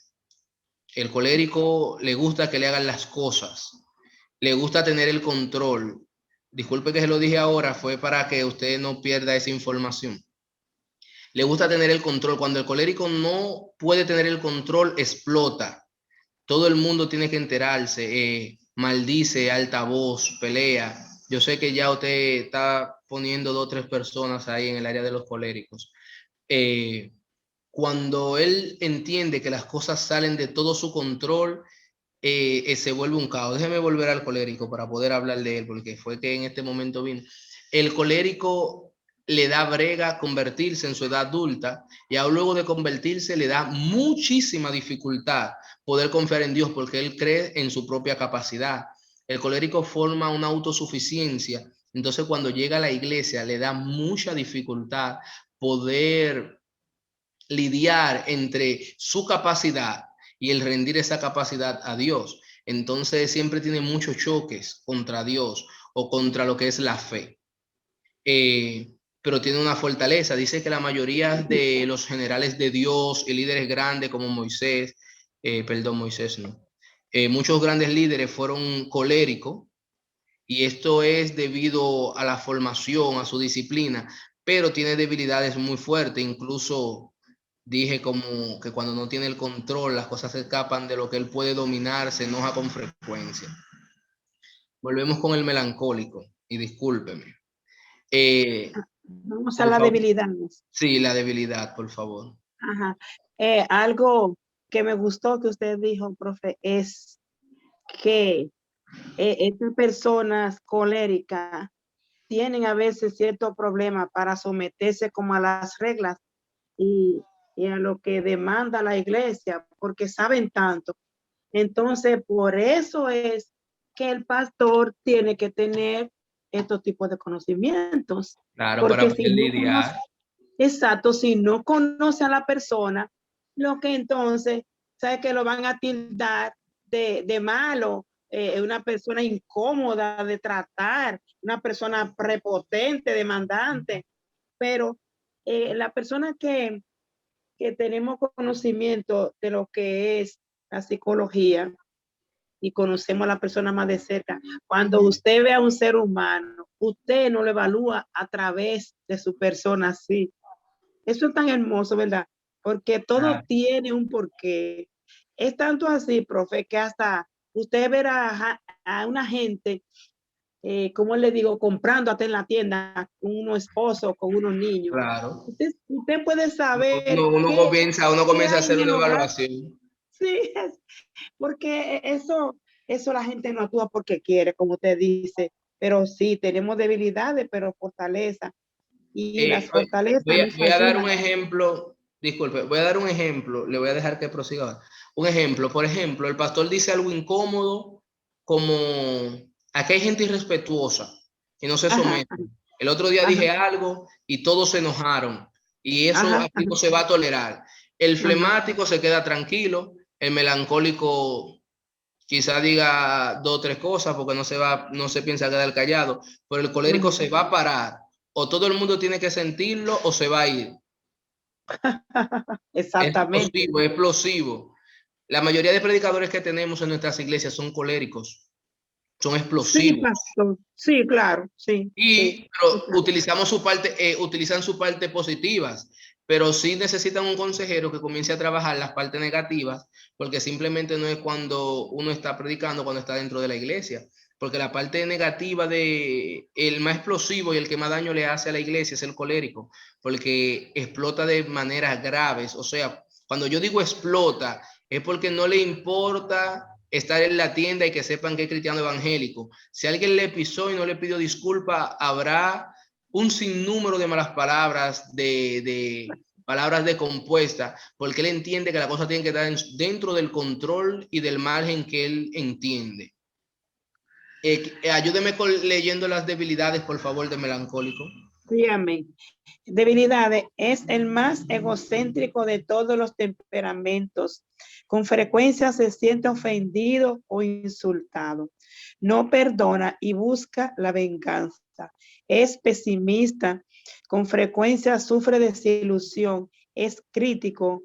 El colérico le gusta que le hagan las cosas, le gusta tener el control. Disculpe que se lo dije ahora, fue para que usted no pierda esa información. Le gusta tener el control. Cuando el colérico no puede tener el control, explota. Todo el mundo tiene que enterarse, maldice, alta voz, pelea. Yo sé que ya usted está poniendo 2 o 3 personas ahí en el área de los coléricos. Eh, Cuando él entiende que las cosas salen de todo su control, se vuelve un caos. Déjeme volver al colérico para poder hablar de él, porque fue que en este momento vino. El colérico le da brega convertirse en su edad adulta y aún luego de convertirse le da muchísima dificultad poder confiar en Dios porque él cree en su propia capacidad. El colérico forma una autosuficiencia, entonces cuando llega a la iglesia le da mucha dificultad poder lidiar entre su capacidad y el rendir esa capacidad a Dios. Entonces siempre tiene muchos choques contra Dios o contra lo que es la fe. Pero tiene una fortaleza. Dice que la mayoría de los generales de Dios y líderes grandes como Moisés, Moisés no, muchos grandes líderes fueron coléricos y esto es debido a la formación, a su disciplina, pero tiene debilidades muy fuertes, incluso dije como que cuando no tiene el control, las cosas se escapan de lo que él puede dominar, se enoja con frecuencia. Volvemos con el melancólico, y discúlpeme. Vamos a la debilidad. Sí, la debilidad, por favor. Ajá. Algo que me gustó que usted dijo, profe, es que estas personas coléricas tienen a veces cierto problema para someterse como a las reglas y a lo que demanda la iglesia, porque saben tanto. Entonces, por eso es que el pastor tiene que tener estos tipos de conocimientos. Claro, porque para poder lidiar. Exacto, si no conoce a la persona, lo que entonces, sabe que lo van a tildar de malo, una persona incómoda de tratar, una persona prepotente, demandante, pero la persona que tenemos conocimiento de lo que es la psicología y conocemos a la persona más de cerca, cuando usted ve a un ser humano, usted no lo evalúa a través de su persona así. Eso es tan hermoso, ¿verdad? Porque todo tiene un porqué. Es tanto así, profe, que hasta usted verá a una gente, como le digo, comprando hasta en la tienda con unos esposos, con unos niños. Claro. Usted puede saber Uno comienza a hacer una evaluación. Sí, porque eso la gente no actúa porque quiere, como usted dice, pero sí, tenemos debilidades, pero fortaleza. Y las fortalezas nos Voy a dar un ayudan. ejemplo, disculpe, voy a dar un ejemplo, le voy a dejar que prosiga. Un ejemplo, por ejemplo, el pastor dice algo incómodo, como aquí hay gente irrespetuosa y no se Ajá, somete. El otro día ajá, dije algo y todos se enojaron y eso ajá, aquí no se va a tolerar. El ajá, flemático se queda tranquilo, el melancólico quizá diga dos o tres cosas porque no se piensa quedar callado, pero el colérico ajá. se va a parar, o todo el mundo tiene que sentirlo o se va a ir. Es Exactamente. explosivo, es explosivo. La mayoría de predicadores que tenemos en nuestras iglesias son coléricos, son Sí, explosivos. pastor. Sí, claro, sí, sí. Pero utilizan su parte positivas, pero sí necesitan un consejero que comience a trabajar las partes negativas, porque simplemente no es cuando uno está predicando, cuando está dentro de la iglesia, porque la parte negativa de el más explosivo y el que más daño le hace a la iglesia es el colérico, porque explota de maneras graves. O sea, cuando yo digo explota, es porque no le importa estar en la tienda y que sepan que es cristiano evangélico. Si alguien le pisó y no le pidió disculpa, habrá un sinnúmero de malas palabras, de palabras decompuestas, porque él entiende que la cosa tiene que estar dentro del control y del margen que él entiende. Ayúdeme leyendo las debilidades, por favor, de melancólico. Sí, amén. Debilidades es el más egocéntrico de todos los temperamentos. Con frecuencia se siente ofendido o insultado. No perdona y busca la venganza. Es pesimista. Con frecuencia sufre desilusión. Es crítico.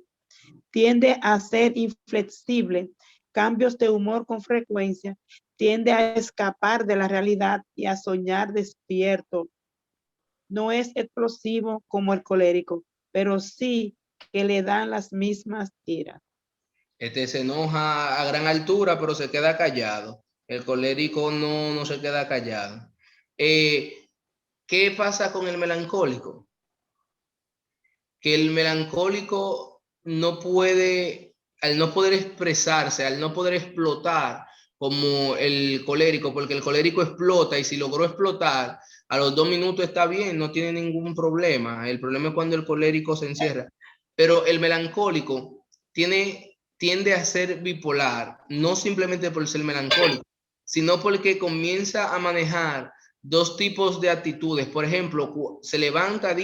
Tiende a ser inflexible. Cambios de humor con frecuencia. Tiende a escapar de la realidad y a soñar despierto. No es explosivo como el colérico, pero sí que le dan las mismas iras. Se enoja a gran altura, pero se queda callado. El colérico no se queda callado. ¿Qué pasa con el melancólico? Que el melancólico no puede, al no poder expresarse, al no poder explotar como el colérico, porque el colérico explota y si logró explotar, a los 2 minutos está bien, no tiene ningún problema. El problema es cuando el colérico se encierra. Pero el melancólico tiende a ser bipolar, no simplemente por ser melancólico, sino porque comienza a manejar dos tipos de actitudes. Por ejemplo, se levanta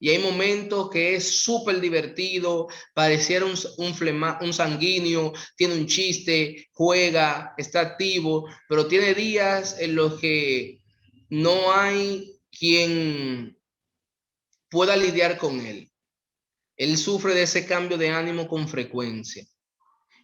y hay momentos que es súper divertido, pareciera un sanguíneo, tiene un chiste, juega, está activo, pero tiene días en los que no hay quien pueda lidiar con él. Él sufre de ese cambio de ánimo con frecuencia.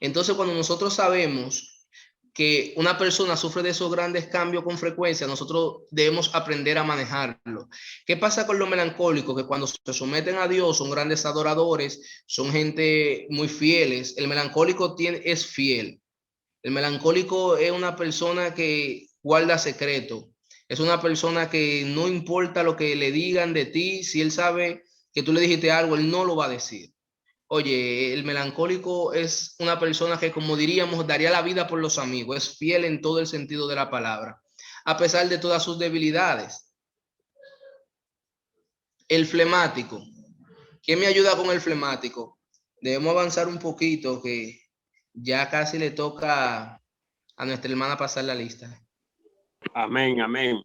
Entonces, cuando nosotros sabemos que una persona sufre de esos grandes cambios con frecuencia, nosotros debemos aprender a manejarlo. ¿Qué pasa con los melancólicos? Que cuando se someten a Dios son grandes adoradores, son gente muy fieles. El melancólico es fiel. El melancólico es una persona que guarda secreto. Es una persona que no importa lo que le digan de ti, si él sabe que tú le dijiste algo, él no lo va a decir. Oye, el melancólico es una persona que, como diríamos, daría la vida por los amigos, es fiel en todo el sentido de la palabra, a pesar de todas sus debilidades. El flemático. ¿Quién me ayuda con el flemático? Debemos avanzar un poquito, que ya casi le toca a nuestra hermana pasar la lista. Amén, amén.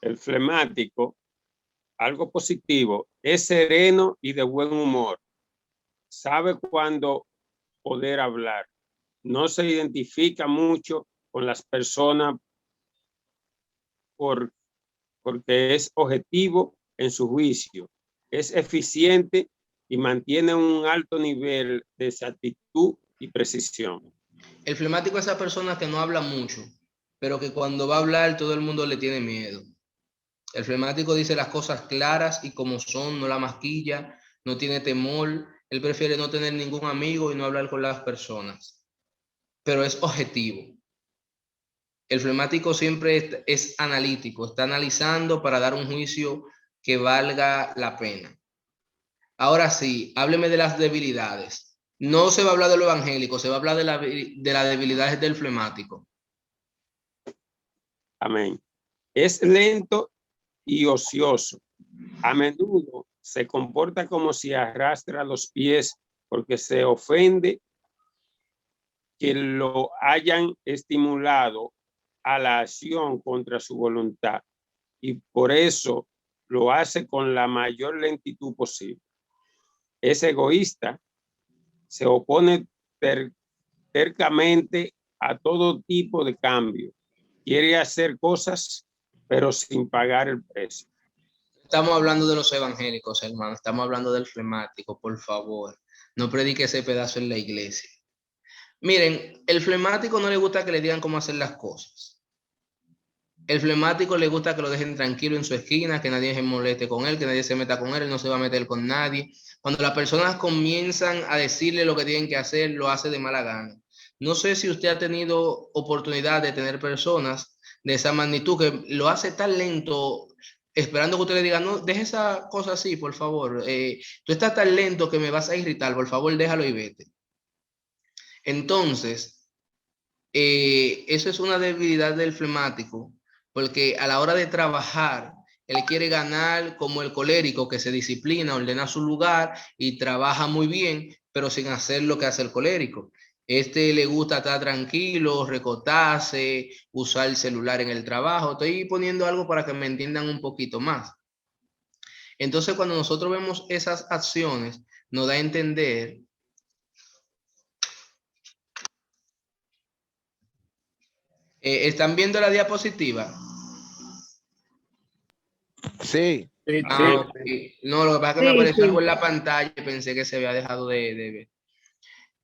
El flemático, algo positivo, es sereno y de buen humor. Sabe cuándo poder hablar. No se identifica mucho con las personas porque es objetivo en su juicio. Es eficiente y mantiene un alto nivel de exactitud y precisión. El flemático es esa persona que no habla mucho, pero que cuando va a hablar todo el mundo le tiene miedo. El flemático dice las cosas claras y como son, no la masquilla, no tiene temor. Él prefiere no tener ningún amigo y no hablar con las personas, pero es objetivo. El flemático siempre es analítico, está analizando para dar un juicio que valga la pena. Ahora sí, hábleme de las debilidades. No se va a hablar de lo evangélico, se va a hablar de las debilidades del flemático. Amén. Es lento y ocioso. A menudo se comporta como si arrastra los pies porque se ofende que lo hayan estimulado a la acción contra su voluntad, y por eso lo hace con la mayor lentitud posible. Es egoísta, se opone tercamente a todo tipo de cambio, quiere hacer cosas pero sin pagar el precio. Estamos hablando de los evangélicos, hermano, estamos hablando del flemático, por favor. No predique ese pedazo en la iglesia. Miren, el flemático no le gusta que le digan cómo hacer las cosas. El flemático le gusta que lo dejen tranquilo en su esquina, que nadie se moleste con él, que nadie se meta con él no se va a meter con nadie. Cuando las personas comienzan a decirle lo que tienen que hacer, lo hace de mala gana. No sé si usted ha tenido oportunidad de tener personas de esa magnitud que lo hace tan lento, esperando que usted le diga, no, deje esa cosa así, por favor. Tú estás tan lento que me vas a irritar, por favor, déjalo y vete. Entonces, eso es una debilidad del flemático, porque a la hora de trabajar, él quiere ganar como el colérico, que se disciplina, ordena su lugar y trabaja muy bien, pero sin hacer lo que hace el colérico. Le gusta estar tranquilo, recotarse, usar el celular en el trabajo. Estoy poniendo algo para que me entiendan un poquito más. Entonces, cuando nosotros vemos esas acciones, nos da a entender ¿están viendo la diapositiva? Sí. Okay. No, lo que pasa es que me apareció algo en la pantalla y pensé que se había dejado de ver.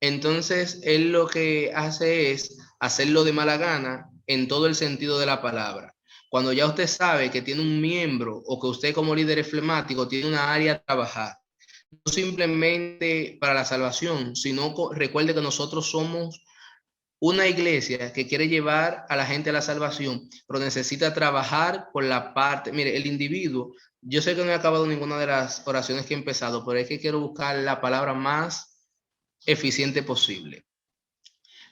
Entonces, él lo que hace es hacerlo de mala gana en todo el sentido de la palabra. Cuando ya usted sabe que tiene un miembro o que usted como líder es flemático, tiene una área a trabajar, no simplemente para la salvación, sino recuerde que nosotros somos una iglesia que quiere llevar a la gente a la salvación, pero necesita trabajar por la parte, mire, el individuo, yo sé que no he acabado ninguna de las oraciones que he empezado, pero es que quiero buscar la palabra más eficiente posible.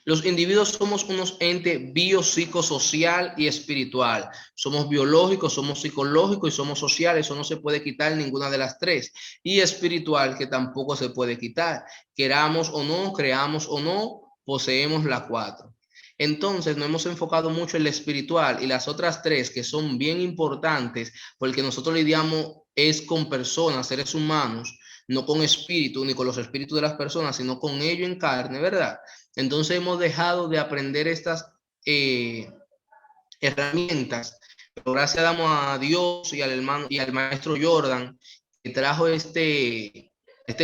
Los individuos somos unos entes biopsicosocial y espiritual. Somos biológicos, somos psicológicos y somos sociales. Eso no se puede quitar ninguna de las tres. Y espiritual, que tampoco se puede quitar. Queramos o no, creamos o no, poseemos las cuatro. Entonces nos hemos enfocado mucho en la espiritual y las otras tres que son bien importantes porque nosotros lidiamos es con personas, seres humanos, no con espíritu ni con los espíritus de las personas, sino con ellos en carne, ¿verdad? Entonces hemos dejado de aprender estas herramientas. Pero gracias damos a Dios y al hermano y al maestro Jordan que trajo este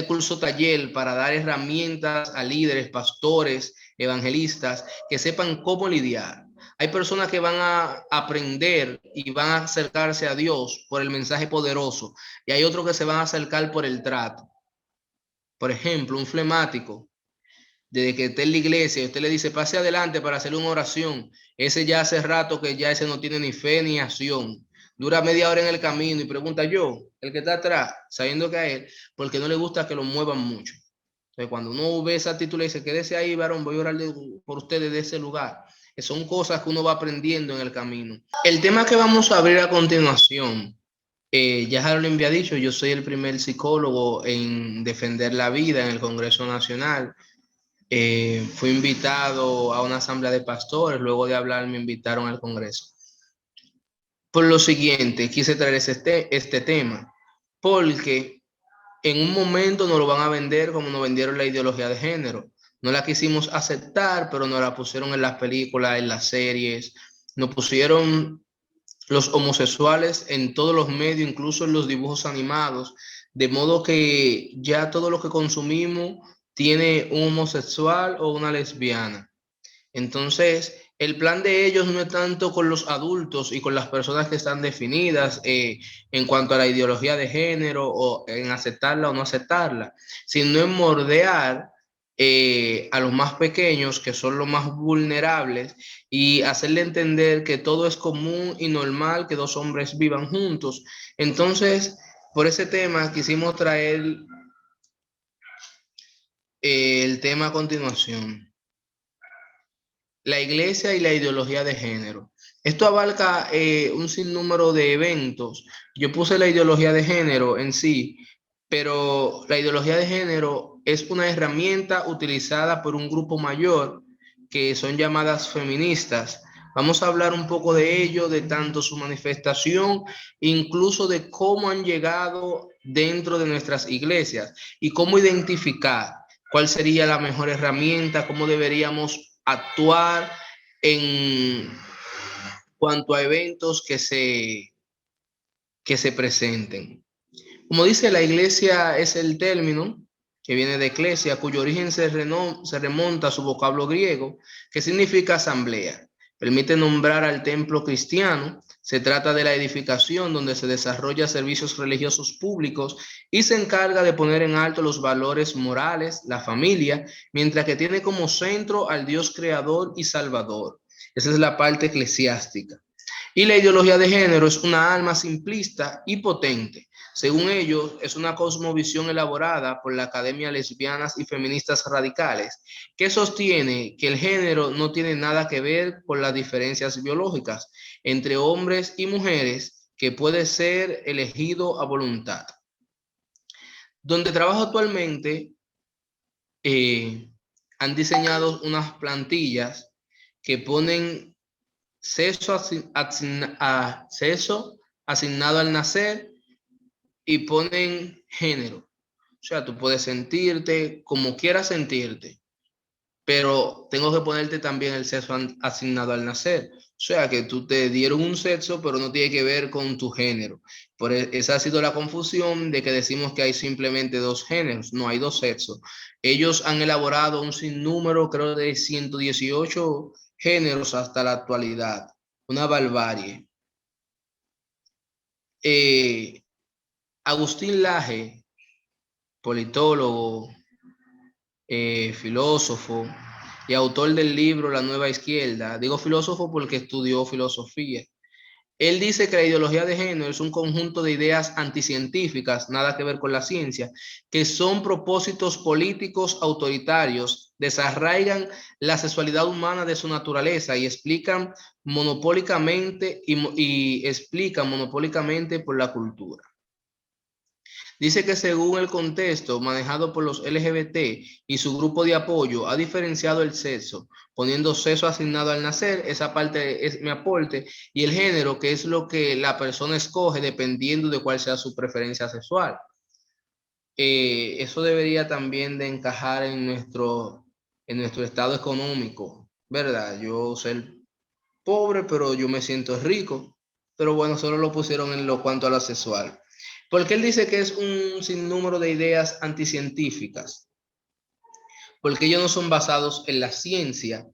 curso taller para dar herramientas a líderes, pastores, evangelistas que sepan cómo lidiar. Hay personas que van a aprender y van a acercarse a Dios por el mensaje poderoso y hay otros que se van a acercar por el trato. Por ejemplo, un flemático, desde que esté en la iglesia, usted le dice, pase adelante para hacer una oración. Ese ya hace rato que ya ese no tiene ni fe ni acción. Dura media hora en el camino y pregunta yo, el que está atrás, sabiendo que a él, porque no le gusta que lo muevan mucho. Entonces, cuando uno ve esa actitud, le dice, quédese ahí, varón, voy a orar por ustedes de ese lugar. Son cosas que uno va aprendiendo en el camino. El tema que vamos a abrir a continuación, ya Harold me ha dicho, yo soy el primer psicólogo en defender la vida en el Congreso Nacional. Fui invitado a una asamblea de pastores, luego de hablar me invitaron al Congreso. Por lo siguiente, quise traer este tema, porque en un momento nos lo van a vender como nos vendieron la ideología de género. No la quisimos aceptar, pero nos la pusieron en las películas, en las series, nos pusieron los homosexuales en todos los medios, incluso en los dibujos animados, de modo que ya todo lo que consumimos tiene un homosexual o una lesbiana. Entonces, el plan de ellos no es tanto con los adultos y con las personas que están definidas en cuanto a la ideología de género o en aceptarla o no aceptarla, sino en mordear a los más pequeños, que son los más vulnerables, y hacerle entender que todo es común y normal que dos hombres vivan juntos. Entonces, por ese tema quisimos traer El tema a continuación. La iglesia y la ideología de género. Esto abarca un sinnúmero de eventos. Yo puse la ideología de género en sí, pero la ideología de género es una herramienta utilizada por un grupo mayor que son llamadas feministas. Vamos a hablar un poco de ello, de tanto su manifestación, incluso de cómo han llegado dentro de nuestras iglesias y cómo identificar cuál sería la mejor herramienta, cómo deberíamos actuar en cuanto a eventos que se presenten. Como dice, la iglesia es el término que viene de eclesia, cuyo origen se remonta a su vocablo griego, que significa asamblea. Permite nombrar al templo cristiano. Se trata de la edificación donde se desarrolla servicios religiosos públicos y se encarga de poner en alto los valores morales, la familia, mientras que tiene como centro al Dios creador y salvador. Esa es la parte eclesiástica. Y la ideología de género es una alma simplista y potente. Según ellos, es una cosmovisión elaborada por la Academia Lesbianas y Feministas Radicales, que sostiene que el género no tiene nada que ver con las diferencias biológicas entre hombres y mujeres, que puede ser elegido a voluntad. Donde trabajo actualmente, han diseñado unas plantillas que ponen sexo asignado al nacer y ponen género. O sea, tú puedes sentirte como quieras sentirte, pero tengo que ponerte también el sexo asignado al nacer. O sea, que tú te dieron un sexo, pero no tiene que ver con tu género. Esa ha sido la confusión de que decimos que hay simplemente dos géneros. No, hay dos sexos. Ellos han elaborado un sinnúmero, creo, de 118 géneros hasta la actualidad. Una barbarie. Agustín Laje, politólogo, filósofo y autor del libro La Nueva Izquierda. Digo filósofo porque estudió filosofía. Él dice que la ideología de género es un conjunto de ideas anticientíficas, nada que ver con la ciencia, que son propósitos políticos autoritarios, desarraigan la sexualidad humana de su naturaleza y explican monopólicamente por la cultura. Dice que según el contexto manejado por los LGBT y su grupo de apoyo, ha diferenciado el sexo, poniendo sexo asignado al nacer, esa parte es mi aporte, y el género, que es lo que la persona escoge dependiendo de cuál sea su preferencia sexual. Eso debería también de encajar en nuestro estado económico, ¿verdad? Yo soy pobre, pero yo me siento rico. Pero bueno, solo lo pusieron en lo cuanto a lo sexual. Porque él dice que es un sinnúmero de ideas anticientíficas. Porque ellos no son basados en la ciencia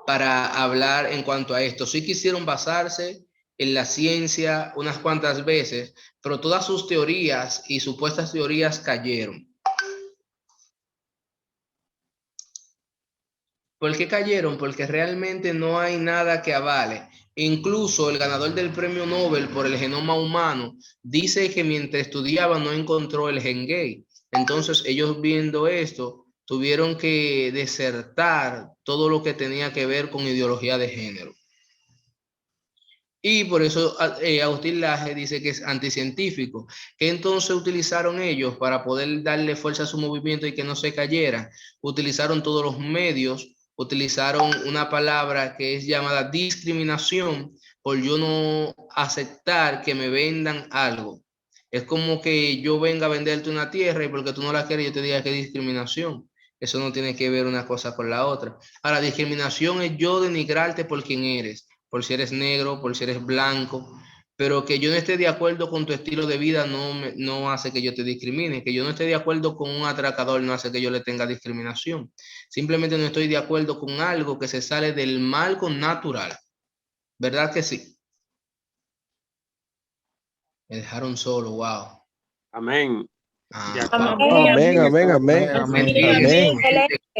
para hablar en cuanto a esto. Sí quisieron basarse en la ciencia unas cuantas veces, pero todas sus teorías y supuestas teorías cayeron. ¿Por qué cayeron? Porque realmente no hay nada que avale. Incluso el ganador del premio Nobel por el genoma humano dice que mientras estudiaba no encontró el gen gay. Entonces ellos, viendo esto, tuvieron que desertar todo lo que tenía que ver con ideología de género. Y por eso Agustín Laje dice que es anticientífico. ¿Qué entonces utilizaron ellos para poder darle fuerza a su movimiento y que no se cayera? Utilizaron todos los medios, utilizaron una palabra que es llamada discriminación, por yo no aceptar que me vendan algo. Es como que yo venga a venderte una tierra y porque tú no la quieres yo te diga que es discriminación. Eso no tiene que ver una cosa con la otra. Ahora, discriminación es yo denigrarte por quien eres, por si eres negro, por si eres blanco, pero que yo no esté de acuerdo con tu estilo de vida no hace que yo te discrimine, que yo no esté de acuerdo con un atracador no hace que yo le tenga discriminación. Simplemente no estoy de acuerdo con algo que se sale del marco natural. ¿Verdad que sí? Me dejaron solo, wow. Amén. Amén, amén, amén.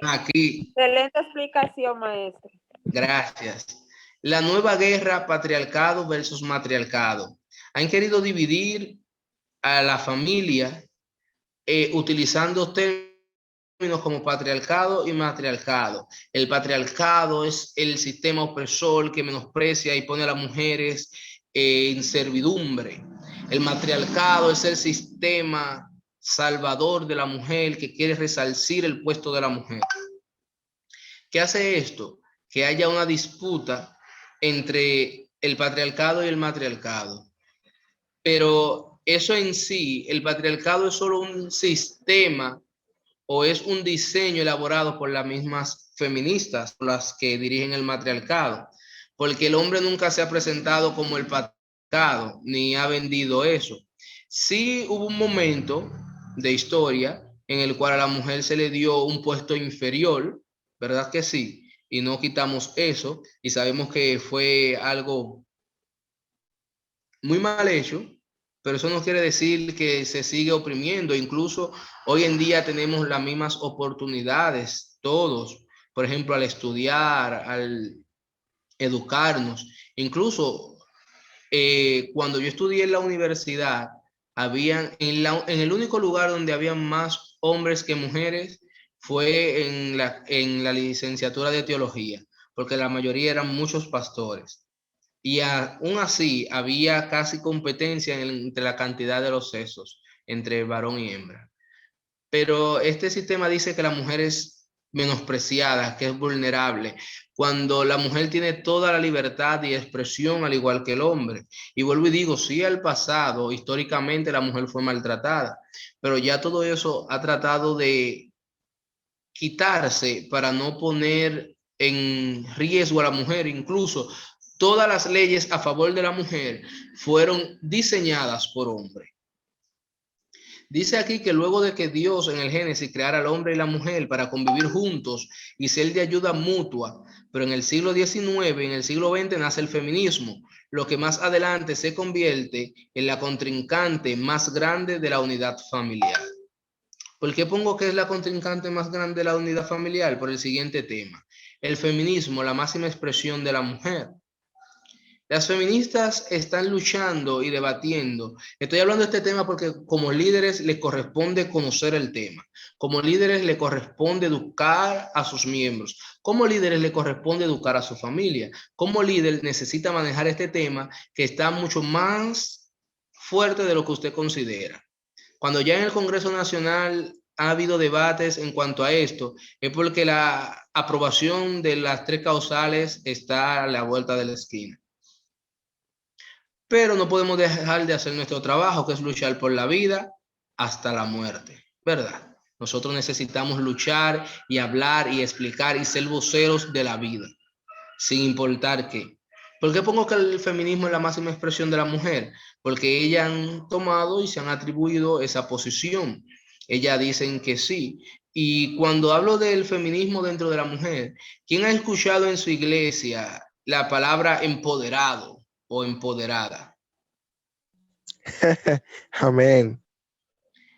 Aquí. Excelente explicación, maestro. Gracias. La nueva guerra, patriarcado versus matriarcado. Han querido dividir a la familia utilizando términos como patriarcado y matriarcado. El patriarcado es el sistema opresor que menosprecia y pone a las mujeres en servidumbre. El matriarcado es el sistema salvador de la mujer que quiere resarcir el puesto de la mujer. ¿Qué hace esto? Que haya una disputa entre el patriarcado y el matriarcado. Pero eso en sí, el patriarcado es solo un sistema o es un diseño elaborado por las mismas feministas, las que dirigen el matriarcado, porque el hombre nunca se ha presentado como el patriarcado, ni ha vendido eso. Sí hubo un momento de historia en el cual a la mujer se le dio un puesto inferior, ¿verdad que sí? Y no quitamos eso, y sabemos que fue algo muy mal hecho, pero eso no quiere decir que se sigue oprimiendo. Incluso hoy en día tenemos las mismas oportunidades, todos, por ejemplo, al estudiar, al educarnos. Incluso cuando yo estudié en la universidad, habían en el único lugar donde había más hombres que mujeres fue en la licenciatura de teología, porque la mayoría eran muchos pastores. Y aún así había casi competencia entre la cantidad de los sexos, entre varón y hembra. Pero este sistema dice que la mujer es menospreciada, que es vulnerable, cuando la mujer tiene toda la libertad y expresión al igual que el hombre. Y vuelvo y digo, sí, al pasado, históricamente la mujer fue maltratada, pero ya todo eso ha tratado de quitarse para no poner en riesgo a la mujer. Incluso todas las leyes a favor de la mujer fueron diseñadas por hombres. Dice aquí que luego de que Dios en el Génesis creara al hombre y la mujer para convivir juntos y ser de ayuda mutua, pero en el siglo XIX, en el siglo XX nace el feminismo, lo que más adelante se convierte en la contrincante más grande de la unidad familiar. ¿Por qué pongo que es la contrincante más grande de la unidad familiar? Por el siguiente tema. El feminismo, la máxima expresión de la mujer. Las feministas están luchando y debatiendo. Estoy hablando de este tema porque como líderes les corresponde conocer el tema. Como líderes les corresponde educar a sus miembros. Como líderes les corresponde educar a su familia. Como líder necesita manejar este tema que está mucho más fuerte de lo que usted considera. Cuando ya en el Congreso Nacional ha habido debates en cuanto a esto, es porque la aprobación de las 3 causales está a la vuelta de la esquina. Pero no podemos dejar de hacer nuestro trabajo, que es luchar por la vida hasta la muerte, ¿verdad? Nosotros necesitamos luchar y hablar y explicar y ser voceros de la vida, sin importar qué. ¿Por qué pongo que el feminismo es la máxima expresión de la mujer? Porque ellas han tomado y se han atribuido esa posición. Ellas dicen que sí. Y cuando hablo del feminismo dentro de la mujer, ¿quién ha escuchado en su iglesia la palabra empoderado o empoderada? Amén.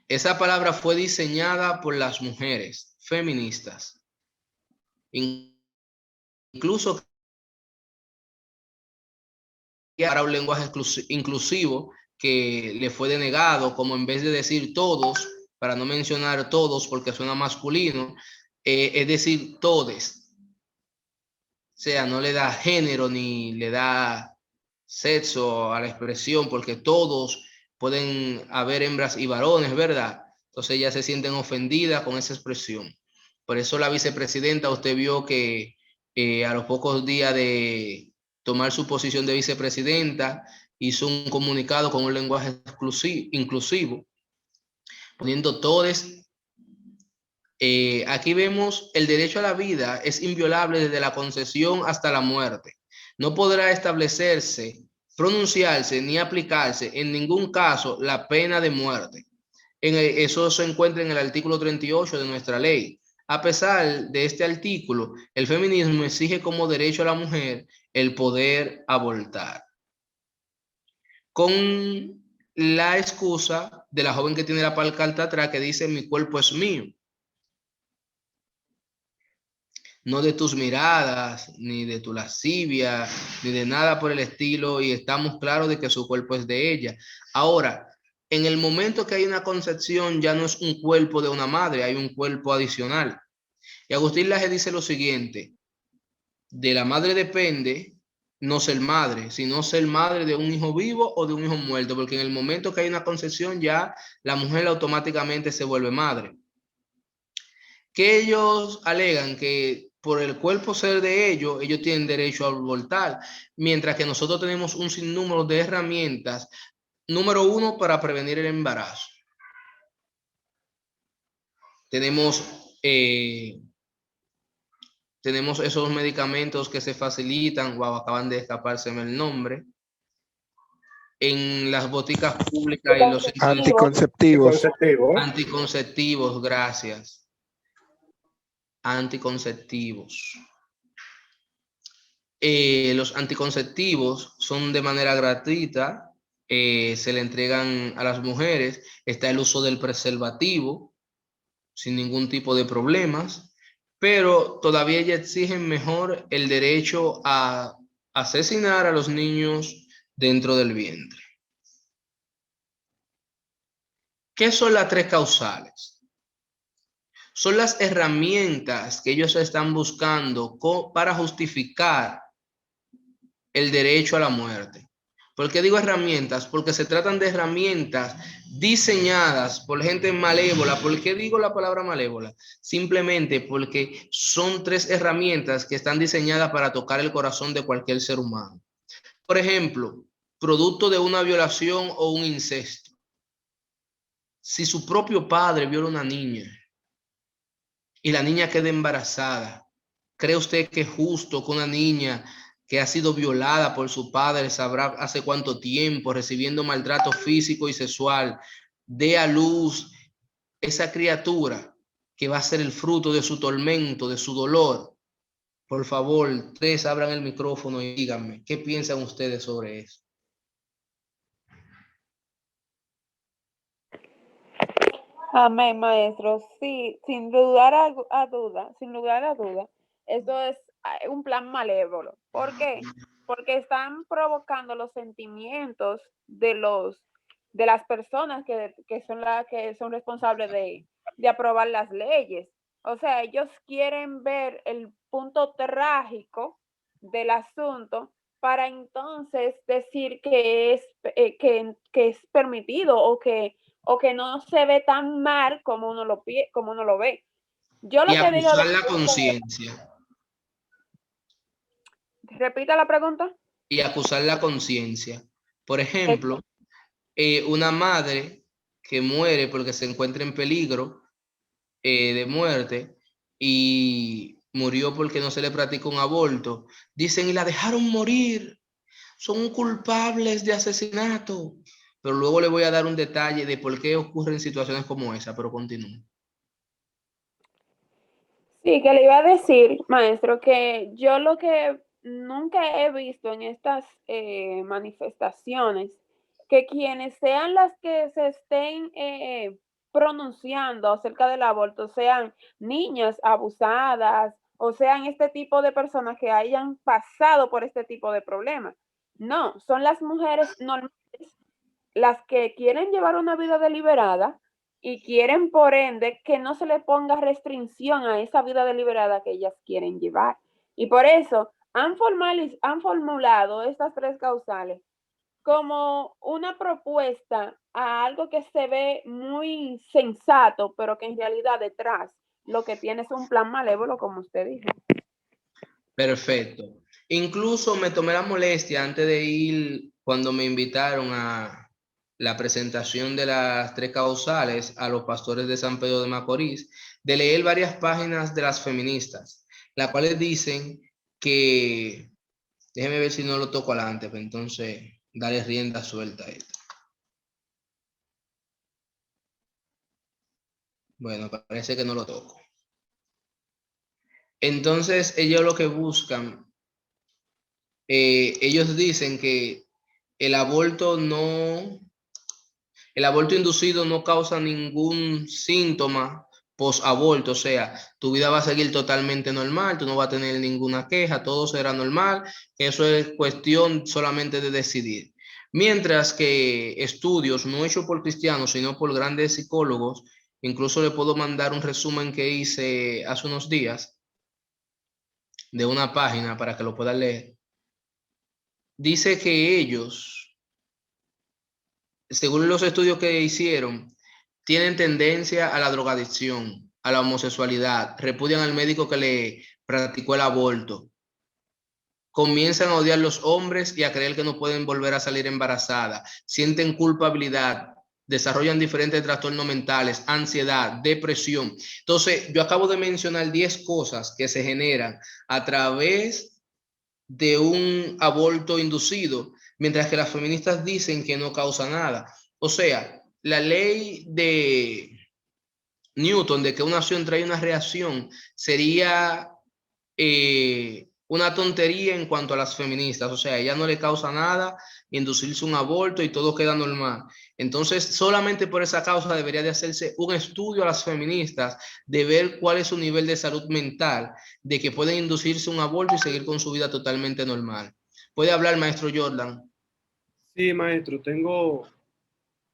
Esa palabra fue diseñada por las mujeres feministas. Incluso para un lenguaje inclusivo que le fue denegado, como en vez de decir todos, para no mencionar todos porque suena masculino, es decir todes. O sea, no le da género ni le da sexo a la expresión, porque todos pueden haber hembras y varones, ¿verdad? Entonces ellas se sienten ofendidas con esa expresión. Por eso la vicepresidenta, usted vio que a los pocos días de tomar su posición de vicepresidenta, hizo un comunicado con un lenguaje inclusivo, poniendo todes. Aquí vemos el derecho a la vida es inviolable desde la concepción hasta la muerte. No podrá establecerse, pronunciarse ni aplicarse en ningún caso la pena de muerte. Eso se encuentra en el artículo 38 de nuestra ley. A pesar de este artículo, el feminismo exige como derecho a la mujer el poder abortar. Con la excusa de la joven que tiene la pancarta atrás que dice mi cuerpo es mío. No de tus miradas, ni de tu lascivia, ni de nada por el estilo, y estamos claros de que su cuerpo es de ella. Ahora, En el momento que hay una concepción, ya no es un cuerpo de una madre, hay un cuerpo adicional. Y Agustín Laje dice lo siguiente: de la madre depende no ser madre, sino ser madre de un hijo vivo o de un hijo muerto, porque en el momento que hay una concepción, ya la mujer automáticamente se vuelve madre. Que ellos alegan que por el cuerpo ser de ellos tienen derecho a abortar, mientras que nosotros tenemos un sinnúmero de herramientas. Número uno, para prevenir el embarazo. Tenemos esos medicamentos que se facilitan, wow, acaban de escapárseme el nombre, en las boticas públicas y los Anticonceptivos. anticonceptivos, gracias. Anticonceptivos. Los anticonceptivos son de manera gratuita, se le entregan a las mujeres. Está el uso del preservativo sin ningún tipo de problemas, pero todavía ya exigen mejor el derecho a asesinar a los niños dentro del vientre. ¿Qué son las tres causales? Son las herramientas que ellos están buscando para justificar el derecho a la muerte. ¿Por qué digo herramientas? Porque se tratan de herramientas diseñadas por gente malévola. ¿Por qué digo la palabra malévola? Simplemente porque son tres herramientas que están diseñadas para tocar el corazón de cualquier ser humano. Por ejemplo, producto de una violación o un incesto. Si su propio padre viola a una niña y la niña queda embarazada, ¿cree usted que es justo que una niña que ha sido violada por su padre, sabrá hace cuánto tiempo, recibiendo maltrato físico y sexual, dé a luz esa criatura que va a ser el fruto de su tormento, de su dolor? Por favor, ustedes abran el micrófono y díganme, ¿qué piensan ustedes sobre eso? Amén, maestro. Sí, sin lugar a duda, eso es un plan malévolo. ¿Por qué? Porque están provocando los sentimientos de las personas que son responsables de aprobar las leyes. O sea, ellos quieren ver el punto trágico del asunto para entonces decir que es permitido o que no se ve tan mal como uno lo ve. Yo lo Y que digo acusar la conciencia. Repita la pregunta. Y acusar la conciencia. Por ejemplo, una madre que muere porque se encuentra en peligro de muerte y murió porque no se le practicó un aborto, dicen, y la dejaron morir, son culpables de asesinato. Pero luego le voy a dar un detalle de por qué ocurren situaciones como esa, pero continúe. Sí, que le iba a decir, maestro, que yo lo que nunca he visto en estas manifestaciones, que quienes sean las que se estén pronunciando acerca del aborto sean niñas abusadas o sean este tipo de personas que hayan pasado por este tipo de problemas. No, son las mujeres normales las que quieren llevar una vida deliberada y quieren, por ende, que no se le ponga restricción a esa vida deliberada que ellas quieren llevar. Y por eso han formulado estas tres causales como una propuesta a algo que se ve muy sensato, pero que en realidad detrás lo que tiene es un plan malévolo, como usted dijo. Perfecto. Incluso me tomé la molestia antes de ir, cuando me invitaron a la presentación de las tres causales a los pastores de San Pedro de Macorís, de leer varias páginas de las feministas, las cuales dicen que, déjeme ver si no lo toco adelante, pero entonces daré rienda suelta a esto. Bueno, parece que no lo toco. Entonces ellos lo que buscan, ellos dicen que el aborto inducido no causa ningún síntoma post-aborto, o sea, tu vida va a seguir totalmente normal, tú no vas a tener ninguna queja, todo será normal, eso es cuestión solamente de decidir. Mientras que estudios no hechos por cristianos, sino por grandes psicólogos, incluso le puedo mandar un resumen que hice hace unos días de una página para que lo puedan leer. Dice que ellos, según los estudios que hicieron, tienen tendencia a la drogadicción, a la homosexualidad, repudian al médico que le practicó el aborto, comienzan a odiar a los hombres y a creer que no pueden volver a salir embarazadas, sienten culpabilidad, desarrollan diferentes trastornos mentales, ansiedad, depresión. Entonces, yo acabo de mencionar 10 cosas que se generan a través de un aborto inducido, mientras que las feministas dicen que no causa nada. O sea, la ley de Newton de que una acción trae una reacción sería una tontería en cuanto a las feministas. O sea, a ella no le causa nada inducirse un aborto y todo queda normal. Entonces, solamente por esa causa debería de hacerse un estudio a las feministas de ver cuál es su nivel de salud mental, de que pueden inducirse un aborto y seguir con su vida totalmente normal. ¿Puede hablar, maestro Jordan? Sí, maestro, tengo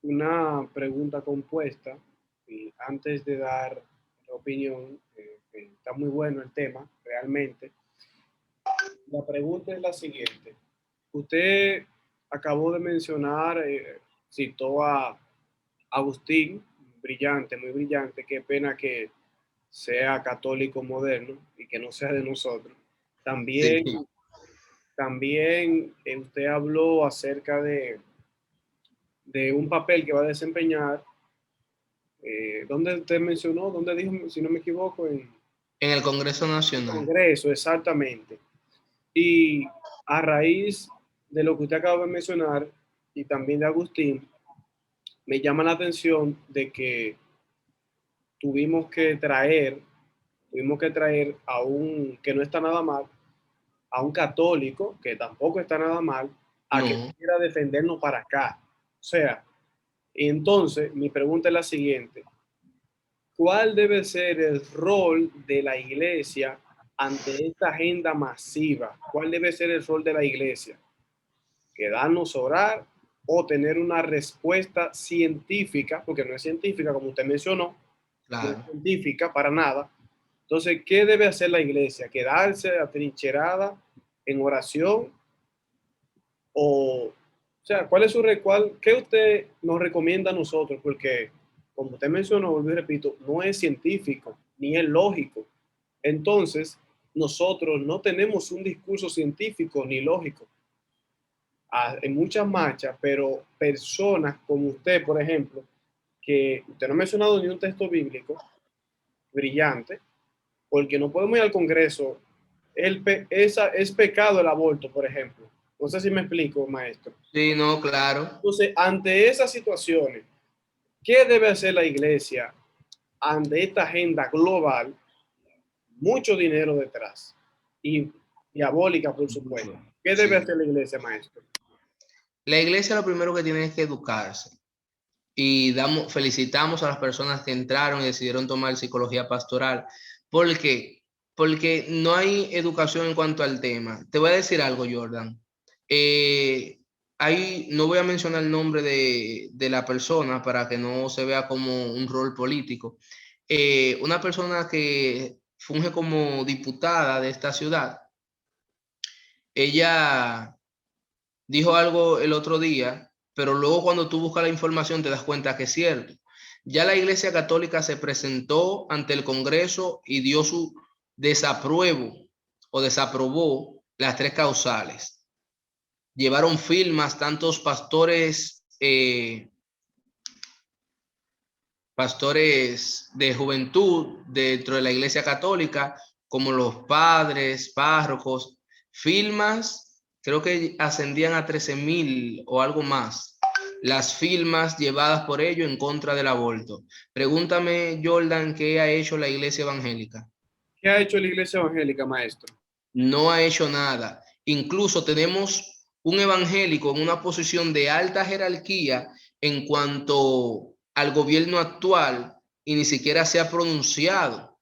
una pregunta compuesta y antes de dar la opinión, está muy bueno el tema, realmente. La pregunta es la siguiente. Usted acabó de mencionar, citó a Agustín, brillante, muy brillante, qué pena que sea católico moderno y que no sea de nosotros. También, Sí. también usted habló acerca de un papel que va a desempeñar. ¿Dónde usted mencionó? ¿Dónde dijo, si no me equivoco? En En el Congreso Nacional. Congreso, exactamente. Y a raíz de lo que usted acaba de mencionar y también de Agustín, me llama la atención de que tuvimos que traer a un, que no está nada mal, a un católico, que tampoco está nada mal, a que No. quiera defendernos para acá. O sea, entonces mi pregunta es la siguiente. ¿Cuál debe ser el rol de la iglesia ante esta agenda masiva? ¿Cuál debe ser el rol de la iglesia? ¿Quedarnos a orar o tener una respuesta científica? Porque no es científica, como usted mencionó, no es Claro. científica para nada. Entonces, ¿qué debe hacer la iglesia? ¿Quedarse atrincherada en oración? O sea, ¿cuál es qué usted nos recomienda a nosotros? Porque, como usted mencionó, vuelvo y repito, no es científico ni es lógico. Entonces, nosotros no tenemos un discurso científico ni lógico. En muchas marchas, pero personas como usted, por ejemplo, que usted no ha mencionado ni un texto bíblico brillante, porque no podemos ir al Congreso. Es pecado el aborto, por ejemplo. No sé si me explico, maestro. Sí, no, claro. Entonces, ante esas situaciones, ¿qué debe hacer la iglesia ante esta agenda global? Mucho dinero detrás y diabólica, por supuesto. ¿Qué debe Sí. hacer la iglesia, maestro? La iglesia lo primero que tiene es que educarse. Y felicitamos a las personas que entraron y decidieron tomar psicología pastoral. ¿Por qué? Porque no hay educación en cuanto al tema. Te voy a decir algo, Jordan. No voy a mencionar el nombre de la persona para que no se vea como un rol político. Una persona que funge como diputada de esta ciudad, ella dijo algo el otro día, pero luego cuando tú buscas la información te das cuenta que es cierto. Ya la Iglesia Católica se presentó ante el Congreso y dio su desapruebo o desaprobó las 3 causales. Llevaron firmas tantos pastores de juventud dentro de la Iglesia Católica, como los padres, párrocos, firmas, creo que ascendían a 13,000 o algo más, las firmas llevadas por ellos en contra del aborto. Pregúntame, Jordan, ¿qué ha hecho la Iglesia Evangélica? ¿Qué ha hecho la iglesia evangélica, maestro? No ha hecho nada. Incluso tenemos un evangélico en una posición de alta jerarquía en cuanto al gobierno actual y ni siquiera se ha pronunciado.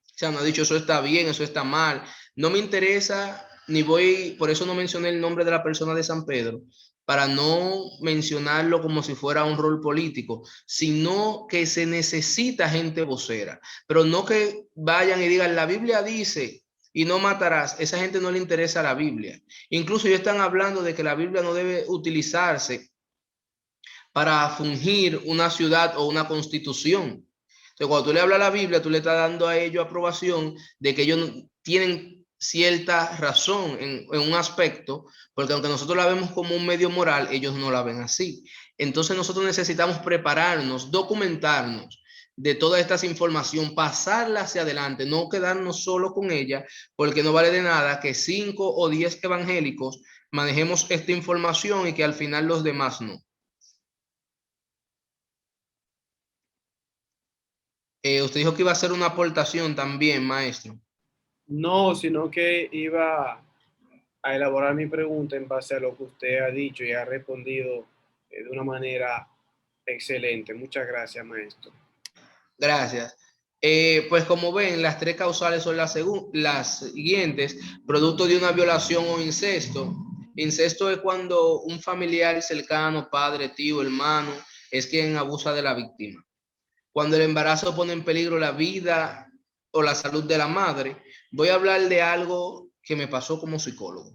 O sea, no ha dicho eso está bien, eso está mal. No me interesa, ni voy, por eso no mencioné el nombre de la persona de San Pedro, para no mencionarlo como si fuera un rol político, sino que se necesita gente vocera, pero no que vayan y digan, la Biblia dice y no matarás. Esa gente no le interesa la Biblia. Incluso ellos están hablando de que la Biblia no debe utilizarse para fungir una ciudad o una constitución. Entonces, cuando tú le hablas a la Biblia, tú le estás dando a ellos aprobación de que ellos tienen cierta razón en un aspecto, porque aunque nosotros la vemos como un medio moral, ellos no la ven así. Entonces nosotros necesitamos prepararnos, documentarnos de toda esta información, pasarla hacia adelante, no quedarnos solo con ella, porque no vale de nada que 5 o 10 evangélicos manejemos esta información y que al final los demás no. Usted dijo que iba a hacer una aportación también, maestro. No, sino que iba a elaborar mi pregunta en base a lo que usted ha dicho y ha respondido de una manera excelente. Muchas gracias, maestro. Gracias. Pues como ven, las 3 causales son las siguientes: producto de una violación o incesto. Incesto es cuando un familiar cercano, padre, tío, hermano, es quien abusa de la víctima. Cuando el embarazo pone en peligro la vida o la salud de la madre. Voy a hablar de algo que me pasó como psicólogo.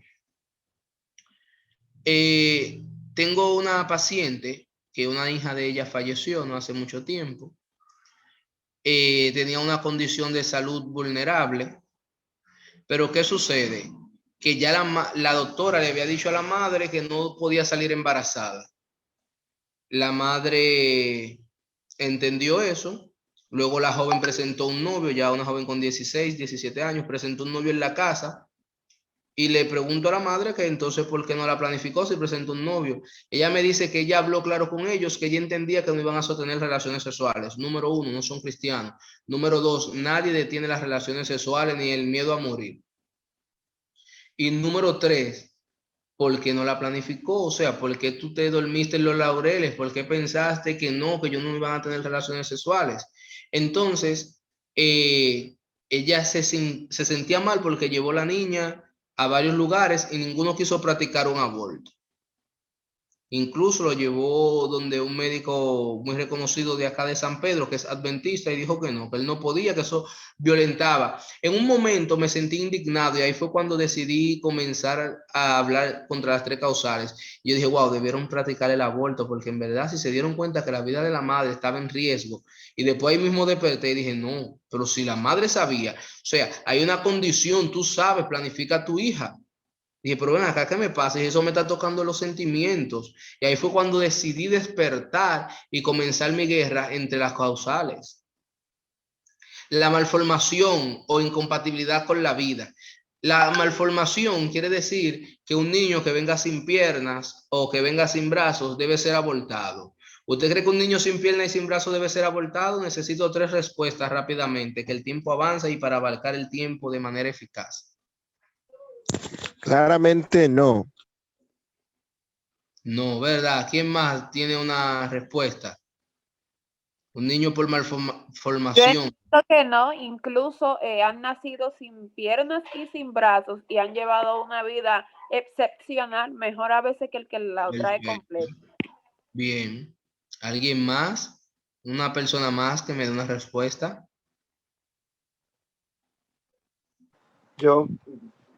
Tengo una paciente que una hija de ella falleció no hace mucho tiempo. Tenía una condición de salud vulnerable. Pero ¿qué sucede? Que ya la doctora le había dicho a la madre que no podía salir embarazada. La madre entendió eso. Luego la joven presentó un novio, ya una joven con 16, 17 años, presentó un novio en la casa. Y le pregunto a la madre que entonces por qué no la planificó si presentó un novio. Ella me dice que ella habló claro con ellos, que ella entendía que no iban a sostener relaciones sexuales. Número 1, no son cristianos. Número 2, nadie detiene las relaciones sexuales ni el miedo a morir. Y número 3, ¿por qué no la planificó? O sea, ¿por qué tú te dormiste en los laureles? ¿Por qué pensaste que no, que yo no iban a tener relaciones sexuales? Entonces, ella se sentía mal porque llevó a la niña a varios lugares y ninguno quiso practicar un aborto. Incluso lo llevó donde un médico muy reconocido de acá de San Pedro, que es adventista, y dijo que él no podía, que eso violentaba. En un momento me sentí indignado y ahí fue cuando decidí comenzar a hablar contra las 3 causales. Y yo dije, wow, debieron practicar el aborto, porque en verdad si se dieron cuenta que la vida de la madre estaba en riesgo, y después ahí mismo desperté y dije, no, pero si la madre sabía, o sea, hay una condición, tú sabes, planifica a tu hija. Dije, pero ven acá, ¿qué me pasa? Y eso me está tocando los sentimientos. Y ahí fue cuando decidí despertar y comenzar mi guerra entre las causales. La malformación o incompatibilidad con la vida. La malformación quiere decir que un niño que venga sin piernas o que venga sin brazos debe ser abortado. ¿Usted cree que un niño sin piernas y sin brazos debe ser abortado? Necesito 3 respuestas rápidamente, que el tiempo avanza y para abarcar el tiempo de manera eficaz. Claramente no. No, ¿verdad? ¿Quién más tiene una respuesta? Un niño por Yo malformación. entiendo que no, incluso han nacido sin piernas y sin brazos y han llevado una vida excepcional, mejor a veces que el que la trae completa. Bien. ¿Alguien más? ¿Una persona más que me dé una respuesta? Dios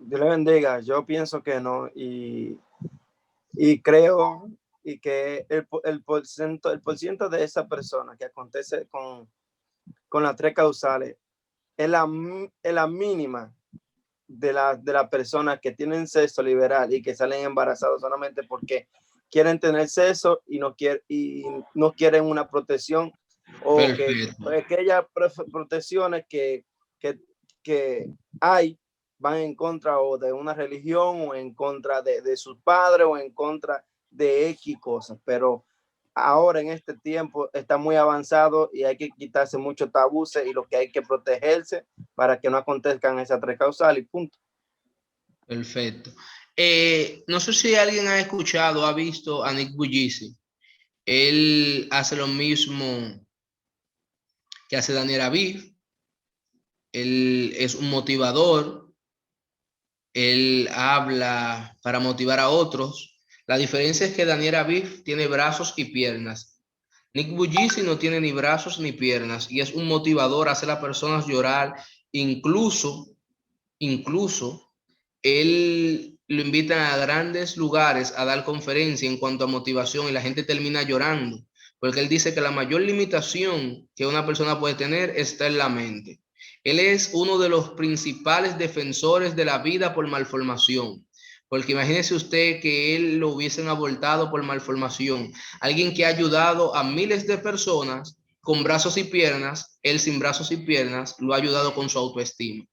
le bendiga. Yo pienso que no y creo y que el por ciento de esa persona que acontece con las 3 causales es la mínima de las personas que tienen sexo liberal y que salen embarazados solamente porque quieren tener sexo y no quieren una protección o que aquellas protecciones que hay van en contra o de una religión o en contra de sus padres o en contra de X cosas, pero ahora en este tiempo está muy avanzado y hay que quitarse muchos tabúes y lo que hay que protegerse para que no acontezcan esas 3 causales y punto. Perfecto. No sé si alguien ha escuchado, ha visto a Nick Bullisi. Él hace lo mismo que hace Daniel Aviv. Él es un motivador. Él habla para motivar a otros. La diferencia es que Daniel Aviv tiene brazos y piernas. Nick Bullisi no tiene ni brazos ni piernas y es un motivador, hace a las personas llorar. Incluso él lo invitan a grandes lugares a dar conferencia en cuanto a motivación y la gente termina llorando, porque él dice que la mayor limitación que una persona puede tener está en la mente. Él es uno de los principales defensores de la vida por malformación, porque imagínese usted que él lo hubiesen abortado por malformación. Alguien que ha ayudado a miles de personas con brazos y piernas, él sin brazos y piernas, lo ha ayudado con su autoestima.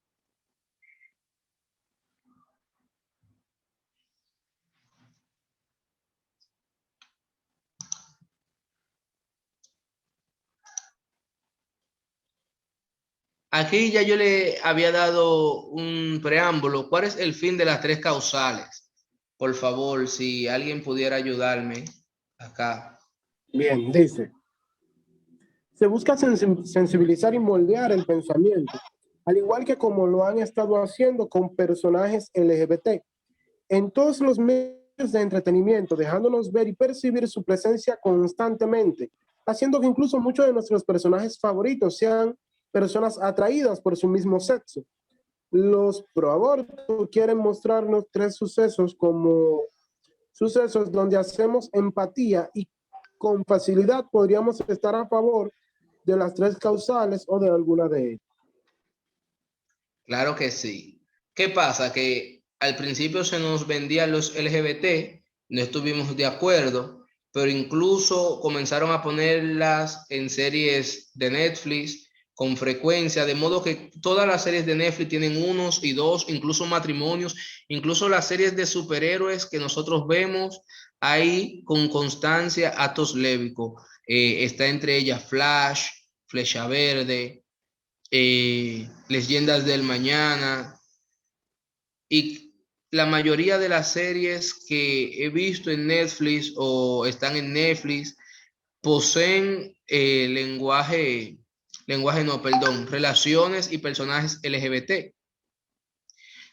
Aquí ya yo le había dado un preámbulo. ¿Cuál es el fin de las tres causales? Por favor, si alguien pudiera ayudarme acá. Bien, dice, se busca sensibilizar y moldear el pensamiento, al igual que como lo han estado haciendo con personajes LGBT, en todos los medios de entretenimiento, dejándonos ver y percibir su presencia constantemente, haciendo que incluso muchos de nuestros personajes favoritos sean personas atraídas por su mismo sexo. Los pro aborto quieren mostrarnos tres sucesos como sucesos donde hacemos empatía y con facilidad podríamos estar a favor de las tres causales o de alguna de ellas. Claro que sí. ¿Qué pasa? Que al principio se nos vendían los LGBT, no estuvimos de acuerdo, pero incluso comenzaron a ponerlas en series de Netflix con frecuencia, de modo que todas las series de Netflix tienen unos y dos, incluso matrimonios, incluso las series de superhéroes que nosotros vemos, hay con constancia actos lésbicos. Está entre ellas Flash, Flecha Verde, Leyendas del Mañana, y la mayoría de las series que he visto en Netflix o están en Netflix poseen relaciones y personajes LGBT.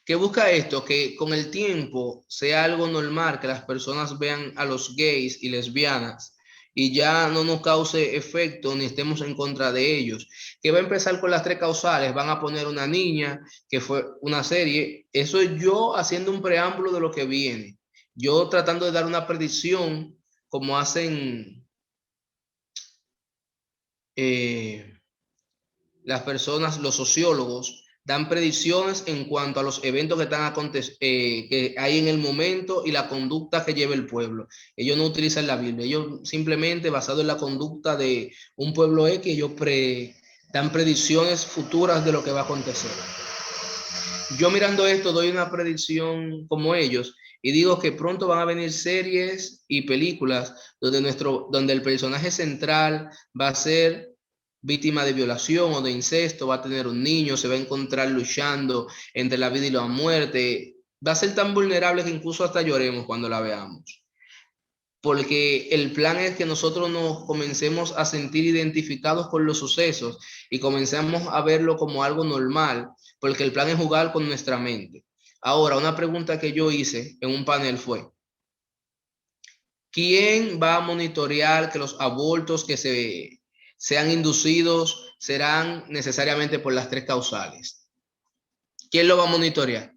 ¿Qué busca esto? Que con el tiempo sea algo normal, que las personas vean a los gays y lesbianas y ya no nos cause efecto ni estemos en contra de ellos. Que va a empezar con las tres causales, van a poner una niña, que fue una serie. Eso es yo haciendo un preámbulo de lo que viene. Yo tratando de dar una predicción como hacen las personas, los sociólogos, dan predicciones en cuanto a los eventos que hay en el momento y la conducta que lleva el pueblo. Ellos no utilizan la Biblia, ellos simplemente basado en la conducta de un pueblo X, ellos dan predicciones futuras de lo que va a acontecer. Yo mirando esto doy una predicción como ellos y digo que pronto van a venir series y películas donde el personaje central va a ser víctima de violación o de incesto, va a tener un niño, se va a encontrar luchando entre la vida y la muerte, va a ser tan vulnerable que incluso hasta lloremos cuando la veamos. Porque el plan es que nosotros nos comencemos a sentir identificados con los sucesos y comencemos a verlo como algo normal, porque el plan es jugar con nuestra mente. Ahora, una pregunta que yo hice en un panel fue, ¿quién va a monitorear que los abortos que sean inducidos serán necesariamente por las tres causales? ¿Quién lo va a monitorear?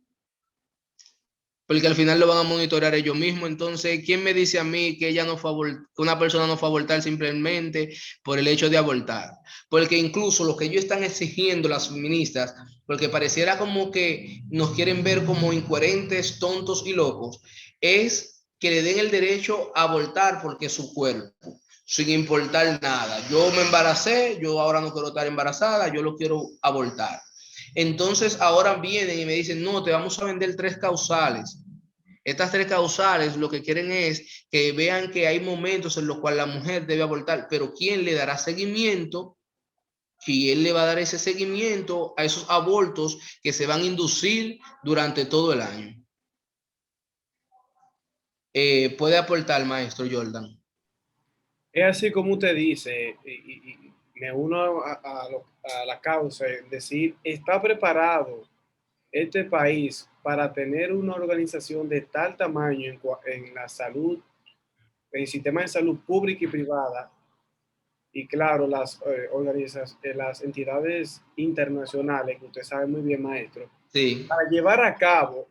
Porque al final lo van a monitorear ellos mismos. Entonces, ¿quién me dice a mí que que una persona no fue a abortar simplemente por el hecho de abortar? Porque incluso lo que ellos están exigiendo las feministas, porque pareciera como que nos quieren ver como incoherentes, tontos y locos, es que le den el derecho a abortar porque es su cuerpo, sin importar nada. Yo me embaracé, yo ahora no quiero estar embarazada, yo lo quiero abortar. Entonces ahora vienen y me dicen, no, te vamos a vender tres causales. Estas tres causales lo que quieren es que vean que hay momentos en los cuales la mujer debe abortar, pero ¿quién le dará seguimiento? ¿Quién le va a dar ese seguimiento a esos abortos que se van a inducir durante todo el año? Puede aportar, maestro Jordan. Es así como usted dice, y me uno a la causa, es decir, está preparado este país, para tener una organización de tal tamaño en la salud, en el sistema de salud pública y privada, y claro, las entidades internacionales, que usted sabe muy bien, maestro, Sí, para llevar a cabo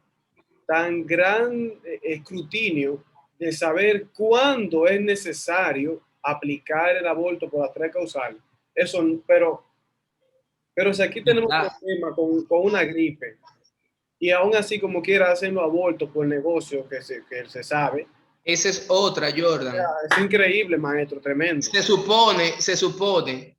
tan gran escrutinio de saber cuándo es necesario aplicar el aborto por las 3 causales. Eso, pero si aquí tenemos ah, problemas con una gripe y aún así como quiera hacen los abortos por negocio que se sabe, esa es otra, Jordan. es increíble, maestro, tremendo. Se supone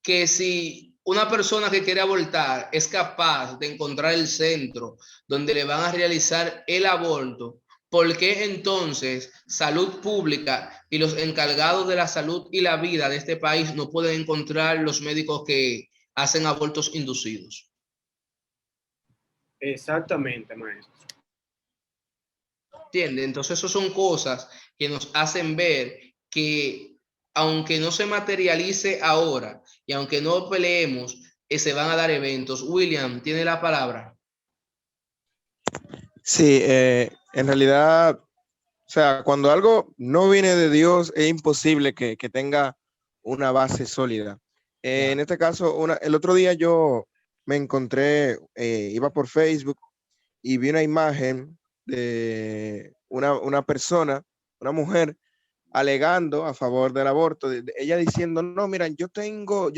que si una persona que quiere abortar es capaz de encontrar el centro donde le van a realizar el aborto, ¿por qué entonces salud pública y los encargados de la salud y la vida de este país no pueden encontrar los médicos que hacen abortos inducidos? Exactamente, maestro. ¿Entiendes? Entonces, eso son cosas que nos hacen ver que aunque no se materialice ahora y aunque no peleemos, se van a dar eventos. William, tiene la palabra. Sí, en realidad, o sea, cuando algo no viene de Dios, es imposible que tenga una base sólida. En este caso, el otro día yo me encontré, iba por Facebook y vi una imagen de una persona, una mujer, alegando a favor del aborto, ella diciendo, no, mira, yo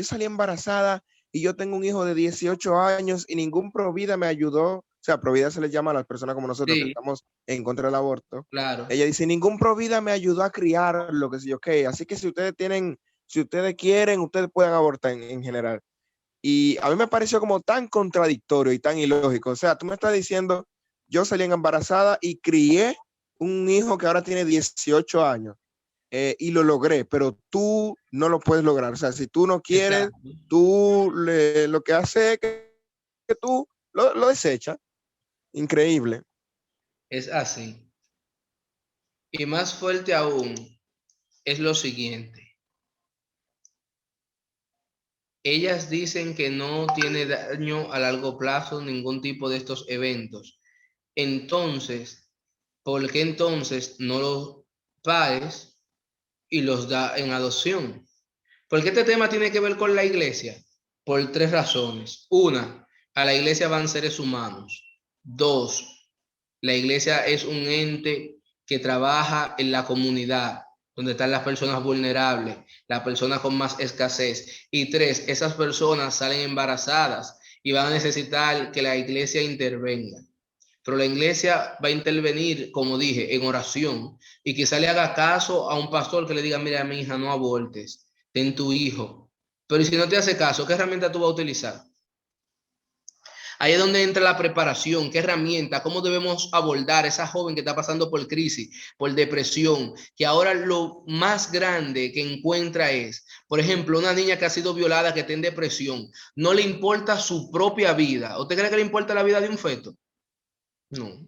salí embarazada y yo tengo un hijo de 18 años y ningún provida me ayudó. O sea, provida se le llama a las personas como nosotros que Sí, estamos en contra del aborto. claro. Ella dice, ningún provida me ayudó a criar lo que sé yo, ok. Así que si ustedes quieren, ustedes pueden abortar en general. Y a mí me pareció como tan contradictorio y tan ilógico. O sea, tú me estás diciendo, yo salí embarazada y crié un hijo que ahora tiene 18 años. Y lo logré, pero tú no lo puedes lograr. O sea, si tú no quieres, Exacto. lo que hace es que tú lo desechas. Increíble. Es así. Y más fuerte aún es lo siguiente. Ellas dicen que no tiene daño a largo plazo ningún tipo de estos eventos. Entonces, ¿por qué entonces no los pares y los da en adopción? Porque este tema tiene que ver con la iglesia por 3 razones. Una, a la iglesia van seres humanos. 2, la iglesia es un ente que trabaja en la comunidad, donde están las personas vulnerables, las personas con más escasez. Y 3, esas personas salen embarazadas y van a necesitar que la iglesia intervenga. Pero la iglesia va a intervenir, como dije, en oración y quizá le haga caso a un pastor que le diga, mira, mi hija, no abortes, ten tu hijo. Pero si no te hace caso, ¿qué herramienta tú vas a utilizar? Ahí es donde entra la preparación, qué herramienta, cómo debemos abordar a esa joven que está pasando por crisis, por depresión, que ahora lo más grande que encuentra es, por ejemplo, una niña que ha sido violada, que está en depresión, no le importa su propia vida. ¿Usted cree que le importa la vida de un feto? No.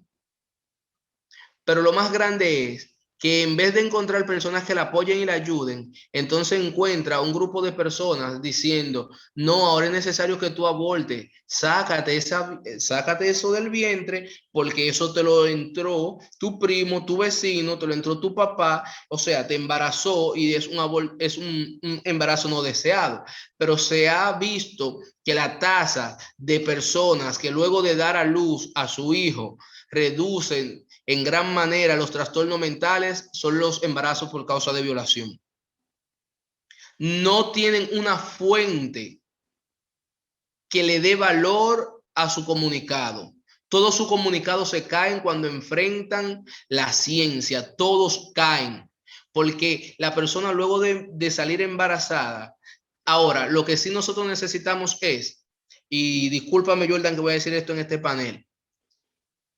Pero lo más grande es que en vez de encontrar personas que la apoyen y la ayuden, entonces encuentra un grupo de personas diciendo, no, ahora es necesario que tú abortes, sácate eso del vientre, porque eso te lo entró tu primo, tu vecino, te lo entró tu papá, o sea, te embarazó y es un embarazo no deseado. Pero se ha visto que la tasa de personas que luego de dar a luz a su hijo reducen en gran manera los trastornos mentales son los embarazos por causa de violación. No tienen una fuente que le dé valor a su comunicado. Todos sus comunicados se caen cuando enfrentan la ciencia. Todos caen. Porque la persona luego de salir embarazada, ahora, lo que sí nosotros necesitamos es, y discúlpame Jordan que voy a decir esto en este panel,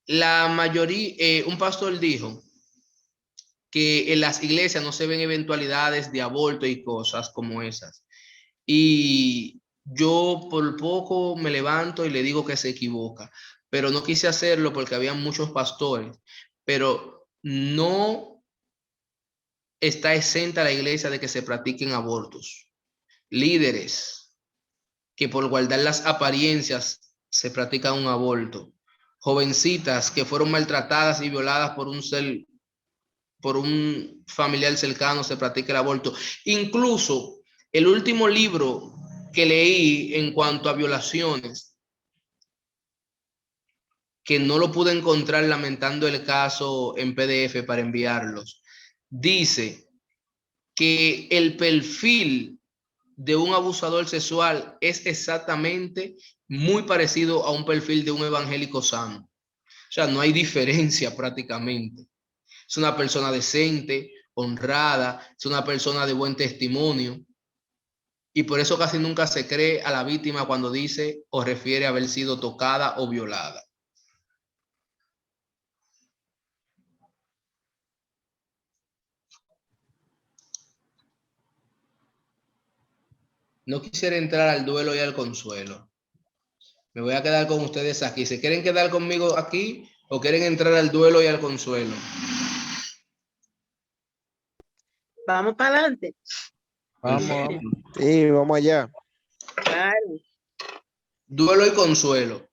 la mayoría, un pastor dijo que en las iglesias no se ven eventualidades de aborto y cosas como esas. Y yo por poco me levanto y le digo que se equivoca, pero no quise hacerlo porque había muchos pastores, pero no está exenta la iglesia de que se practiquen abortos. Líderes que por guardar las apariencias se practica un aborto. Jovencitas que fueron maltratadas y violadas por un familiar cercano, se practica el aborto. Incluso el último libro que leí en cuanto a violaciones, que no lo pude encontrar lamentando el caso en PDF para enviarlos, dice que el perfil de un abusador sexual es exactamente muy parecido a un perfil de un evangélico sano. O sea, no hay diferencia prácticamente. Es una persona decente, honrada, es una persona de buen testimonio. Y por eso casi nunca se cree a la víctima cuando dice o refiere a haber sido tocada o violada. No quisiera entrar al duelo y al consuelo. Me voy a quedar con ustedes aquí. ¿Se quieren quedar conmigo aquí o quieren entrar al duelo y al consuelo? Vamos para adelante. Vamos. Sí, vamos allá. Claro. Duelo y consuelo.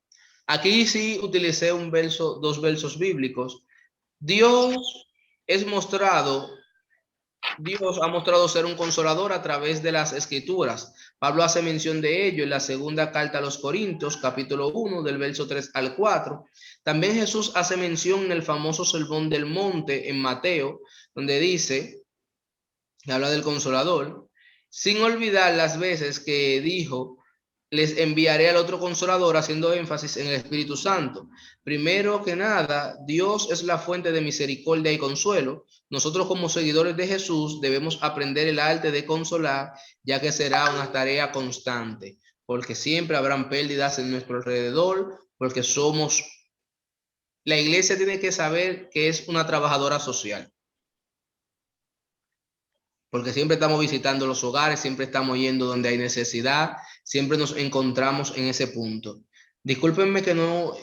Aquí sí utilicé dos versos bíblicos. Dios ha mostrado ser un consolador a través de las escrituras. Pablo hace mención de ello en la segunda carta a los Corintios, capítulo 1, del verso 3 al 4. También Jesús hace mención en el famoso Sermón del Monte en Mateo, donde dice, habla del consolador, sin olvidar las veces que dijo, les enviaré al otro consolador, haciendo énfasis en el Espíritu Santo. Primero que nada, Dios es la fuente de misericordia y consuelo. Nosotros como seguidores de Jesús debemos aprender el arte de consolar, ya que será una tarea constante, porque siempre habrán pérdidas en nuestro alrededor, porque la iglesia tiene que saber que es una trabajadora social. Porque siempre estamos visitando los hogares, siempre estamos yendo donde hay necesidad, siempre nos encontramos en ese punto. Discúlpenme que no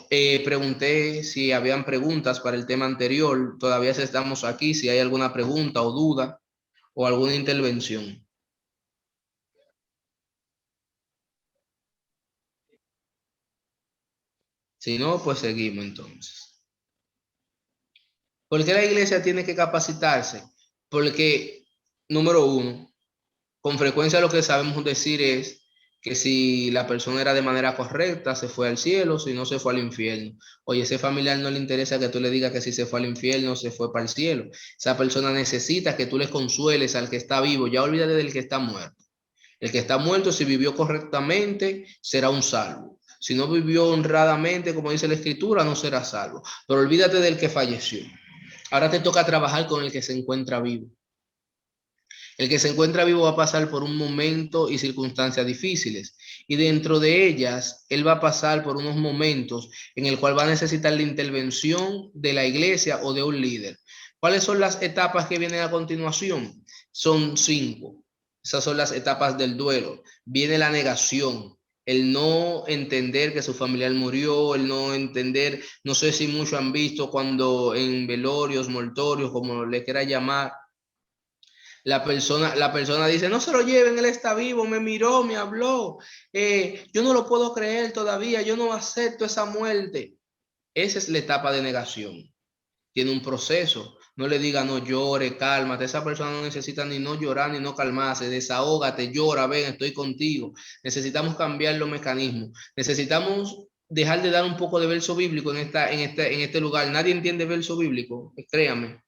pregunté si habían preguntas para el tema anterior, todavía estamos aquí, si hay alguna pregunta o duda o alguna intervención. Si no, pues seguimos entonces. ¿Por qué la iglesia tiene que capacitarse? Porque, número uno, con frecuencia lo que sabemos decir es que si la persona era de manera correcta, se fue al cielo, si no, se fue al infierno. Oye, ese familiar no le interesa que tú le digas que si se fue al infierno, se fue para el cielo. Esa persona necesita que tú le consueles al que está vivo. Ya olvídate del que está muerto. El que está muerto, si vivió correctamente, será un salvo. Si no vivió honradamente, como dice la Escritura, no será salvo. Pero olvídate del que falleció. Ahora te toca trabajar con el que se encuentra vivo. El que se encuentra vivo va a pasar por un momento y circunstancias difíciles, y dentro de ellas él va a pasar por unos momentos en el cual va a necesitar la intervención de la iglesia o de un líder. ¿Cuáles son las etapas que vienen a continuación? Son 5. Esas son las etapas del duelo. Viene la negación, el no entender que su familiar murió, el no entender, no sé si muchos han visto cuando en velorios, mortorios, como le quiera llamar, la persona dice, no se lo lleven, él está vivo, me miró, me habló, yo no lo puedo creer todavía, yo no acepto esa muerte. Esa es la etapa de negación. Tiene un proceso. No le diga, no llore, cálmate. Esa persona no necesita ni no llorar ni no calmarse. Desahógate, llora, ven, estoy contigo. Necesitamos cambiar los mecanismos. Necesitamos dejar de dar un poco de verso bíblico en este lugar. Nadie entiende verso bíblico, créame.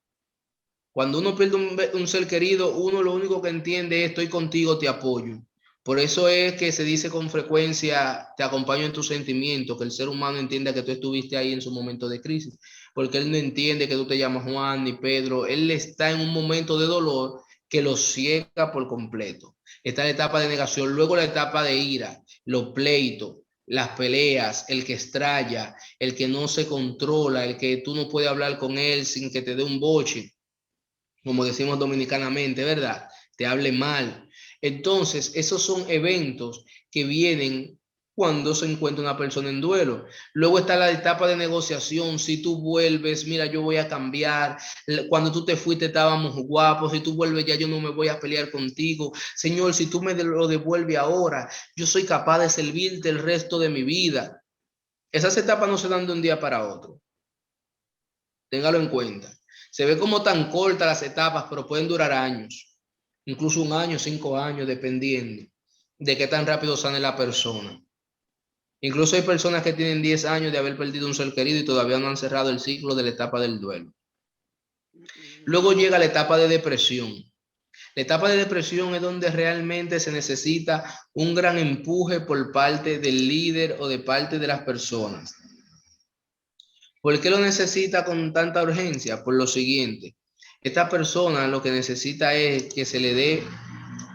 Cuando uno pierde un ser querido, uno lo único que entiende es estoy contigo, te apoyo. Por eso es que se dice con frecuencia, te acompaño en tus sentimientos, que el ser humano entienda que tú estuviste ahí en su momento de crisis, porque él no entiende que tú te llamas Juan ni Pedro, él está en un momento de dolor que lo ciega por completo. Está la etapa de negación, luego la etapa de ira, los pleitos, las peleas, el que extraña, el que no se controla, el que tú no puedes hablar con él sin que te dé un boche, como decimos dominicanamente, ¿verdad? Te hable mal. Entonces, esos son eventos que vienen cuando se encuentra una persona en duelo. Luego está la etapa de negociación. Si tú vuelves, mira, yo voy a cambiar. Cuando tú te fuiste estábamos guapos. Si tú vuelves ya yo no me voy a pelear contigo. Señor, si tú me lo devuelves ahora, yo soy capaz de servirte el resto de mi vida. Esas etapas no se dan de un día para otro. Téngalo en cuenta. Se ve como tan cortas las etapas, pero pueden durar años. Incluso 1 año, 5 años, dependiendo de qué tan rápido sane la persona. Incluso hay personas que tienen 10 años de haber perdido un ser querido y todavía no han cerrado el ciclo de la etapa del duelo. Luego llega la etapa de depresión. La etapa de depresión es donde realmente se necesita un gran empuje por parte del líder o de parte de las personas. ¿Por qué lo necesita con tanta urgencia? Por lo siguiente. Esta persona lo que necesita es que se le dé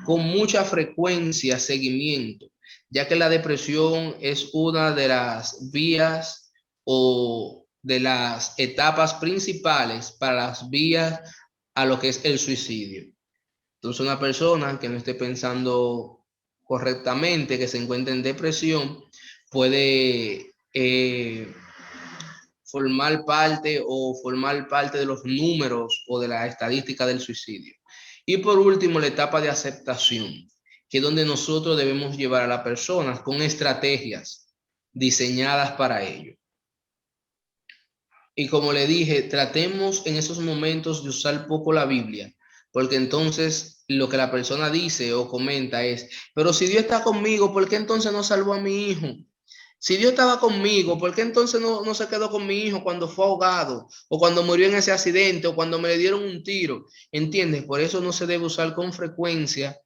con mucha frecuencia seguimiento, ya que la depresión es una de las vías o de las etapas principales para las vías a lo que es el suicidio. Entonces, una persona que no esté pensando correctamente, que se encuentre en depresión, puede formar parte de los números o de la estadística del suicidio. Y por último, la etapa de aceptación, que es donde nosotros debemos llevar a las personas con estrategias diseñadas para ello. Y como le dije, tratemos en esos momentos de usar poco la Biblia, porque entonces lo que la persona dice o comenta es, pero si Dios está conmigo, ¿por qué entonces no salvó a mi hijo? Si Dios estaba conmigo, ¿por qué entonces no se quedó con mi hijo cuando fue ahogado? O cuando murió en ese accidente, o cuando me le dieron un tiro. ¿Entiendes? Por eso no se debe usar con frecuencia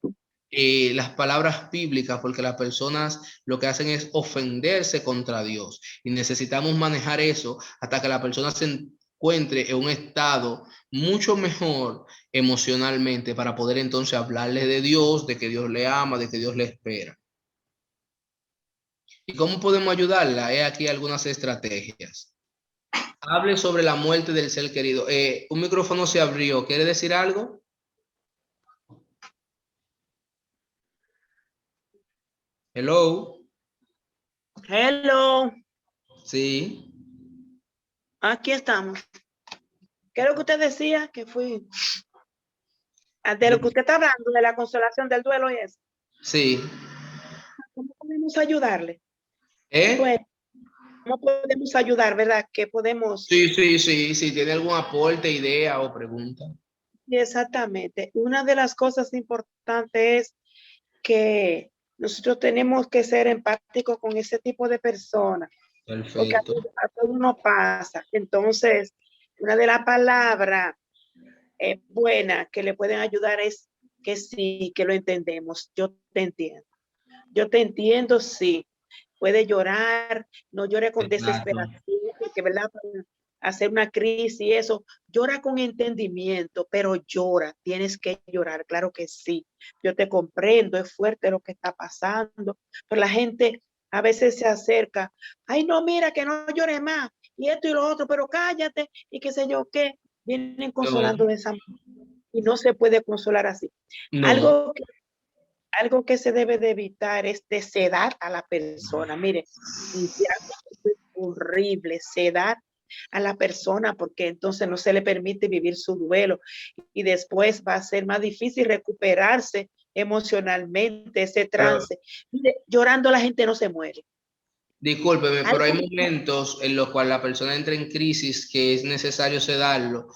las palabras bíblicas, porque las personas lo que hacen es ofenderse contra Dios. Y necesitamos manejar eso hasta que la persona se encuentre en un estado mucho mejor emocionalmente para poder entonces hablarle de Dios, de que Dios le ama, de que Dios le espera. ¿Y cómo podemos ayudarla? He aquí algunas estrategias. Hable sobre la muerte del ser querido. Un micrófono se abrió. ¿Quiere decir algo? Hello. Hello. Sí. Aquí estamos. ¿Qué es lo que usted decía? Que fui... De lo que usted está hablando, de la consolación del duelo y eso. Sí. ¿Cómo podemos ayudarle? ¿Eh? Pues, ¿cómo podemos ayudar, verdad? ¿Qué podemos? Sí. Si tiene algún aporte, idea o pregunta. Exactamente. Una de las cosas importantes es que nosotros tenemos que ser empáticos con ese tipo de personas. Porque Perfecto. a todo nos pasa. Entonces, una de las palabras buenas que le pueden ayudar es que sí, que lo entendemos. Yo te entiendo. Yo te entiendo, sí. Puede llorar, no llore con desesperación, porque verdad, para hacer una crisis y eso, llora con entendimiento, pero llora, tienes que llorar, claro que sí. Yo te comprendo, es fuerte lo que está pasando, pero la gente a veces se acerca, ay no, mira que no llore más, y esto y lo otro, pero cállate, y qué sé yo qué, vienen consolando de esa manera, y no se puede consolar así. No. Algo que se debe de evitar es de sedar a la persona. Mire, es horrible sedar a la persona porque entonces no se le permite vivir su duelo y después va a ser más difícil recuperarse emocionalmente ese trance. Mire, llorando la gente no se muere. Discúlpeme, pero hay momentos en los cuales la persona entra en crisis que es necesario sedarlo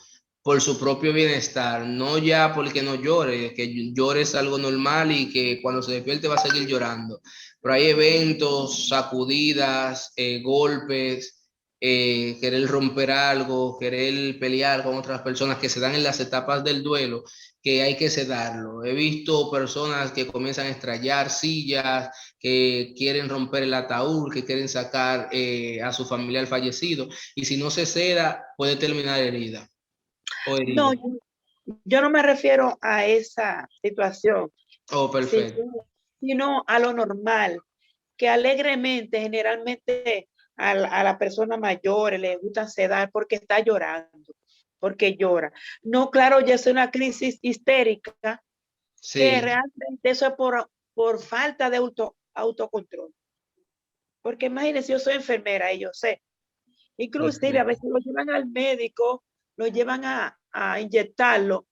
por su propio bienestar, no ya porque no llore, que llore es algo normal y que cuando se despierte va a seguir llorando. Pero hay eventos, sacudidas, golpes, querer romper algo, querer pelear con otras personas que se dan en las etapas del duelo, que hay que sedarlo. He visto personas que comienzan a estrellar sillas, que quieren romper el ataúd, que quieren sacar a su familiar fallecido, y si no se seda, puede terminar herida. No, yo no me refiero a esa situación. Oh, perfecto. Sino a lo normal, que alegremente, generalmente a la persona mayor le gusta sedar porque está llorando, porque llora. No, claro, ya es una crisis histérica, sí, que realmente eso es por falta de autocontrol. Porque imagínense, yo soy enfermera y yo sé. Inclusive a veces lo llevan al médico, lo llevan a inyectarlo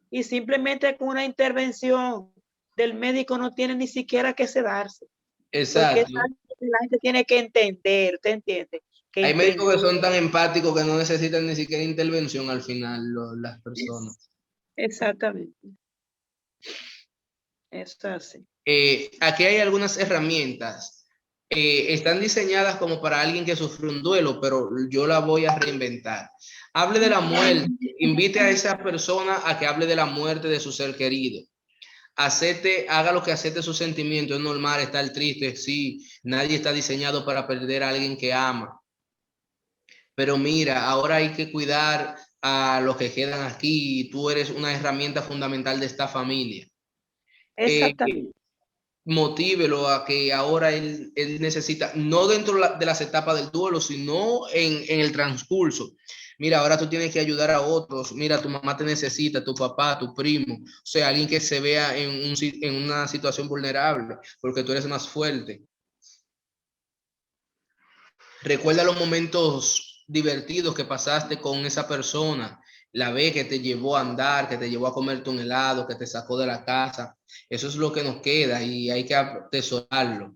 y simplemente con una intervención del médico no tiene ni siquiera que sedarse. Exacto. Porque la gente tiene que entender, ¿te entiendes? Que Hay médicos que entender. son tan empáticos que no necesitan ni siquiera intervención al final, las personas. Exactamente. Eso es así. Aquí hay algunas herramientas. Están diseñadas como para alguien que sufre un duelo, pero yo la voy a reinventar. Hable de la muerte. Invite a esa persona a que hable de la muerte de su ser querido. Haga lo que acepte sus sentimientos. Es normal estar triste, sí. Nadie está diseñado para perder a alguien que ama. Pero mira, ahora hay que cuidar a los que quedan aquí y tú eres una herramienta fundamental de esta familia. Exactamente. Motívelo a que ahora él necesita, no dentro de las etapas del duelo, sino en el transcurso. Mira, ahora tú tienes que ayudar a otros. Mira, tu mamá te necesita, tu papá, tu primo. O sea, alguien que se vea en una situación vulnerable, porque tú eres más fuerte. Recuerda los momentos divertidos que pasaste con esa persona. La vez que te llevó a andar, que te llevó a comerte un helado, que te sacó de la casa. Eso es lo que nos queda y hay que atesorarlo.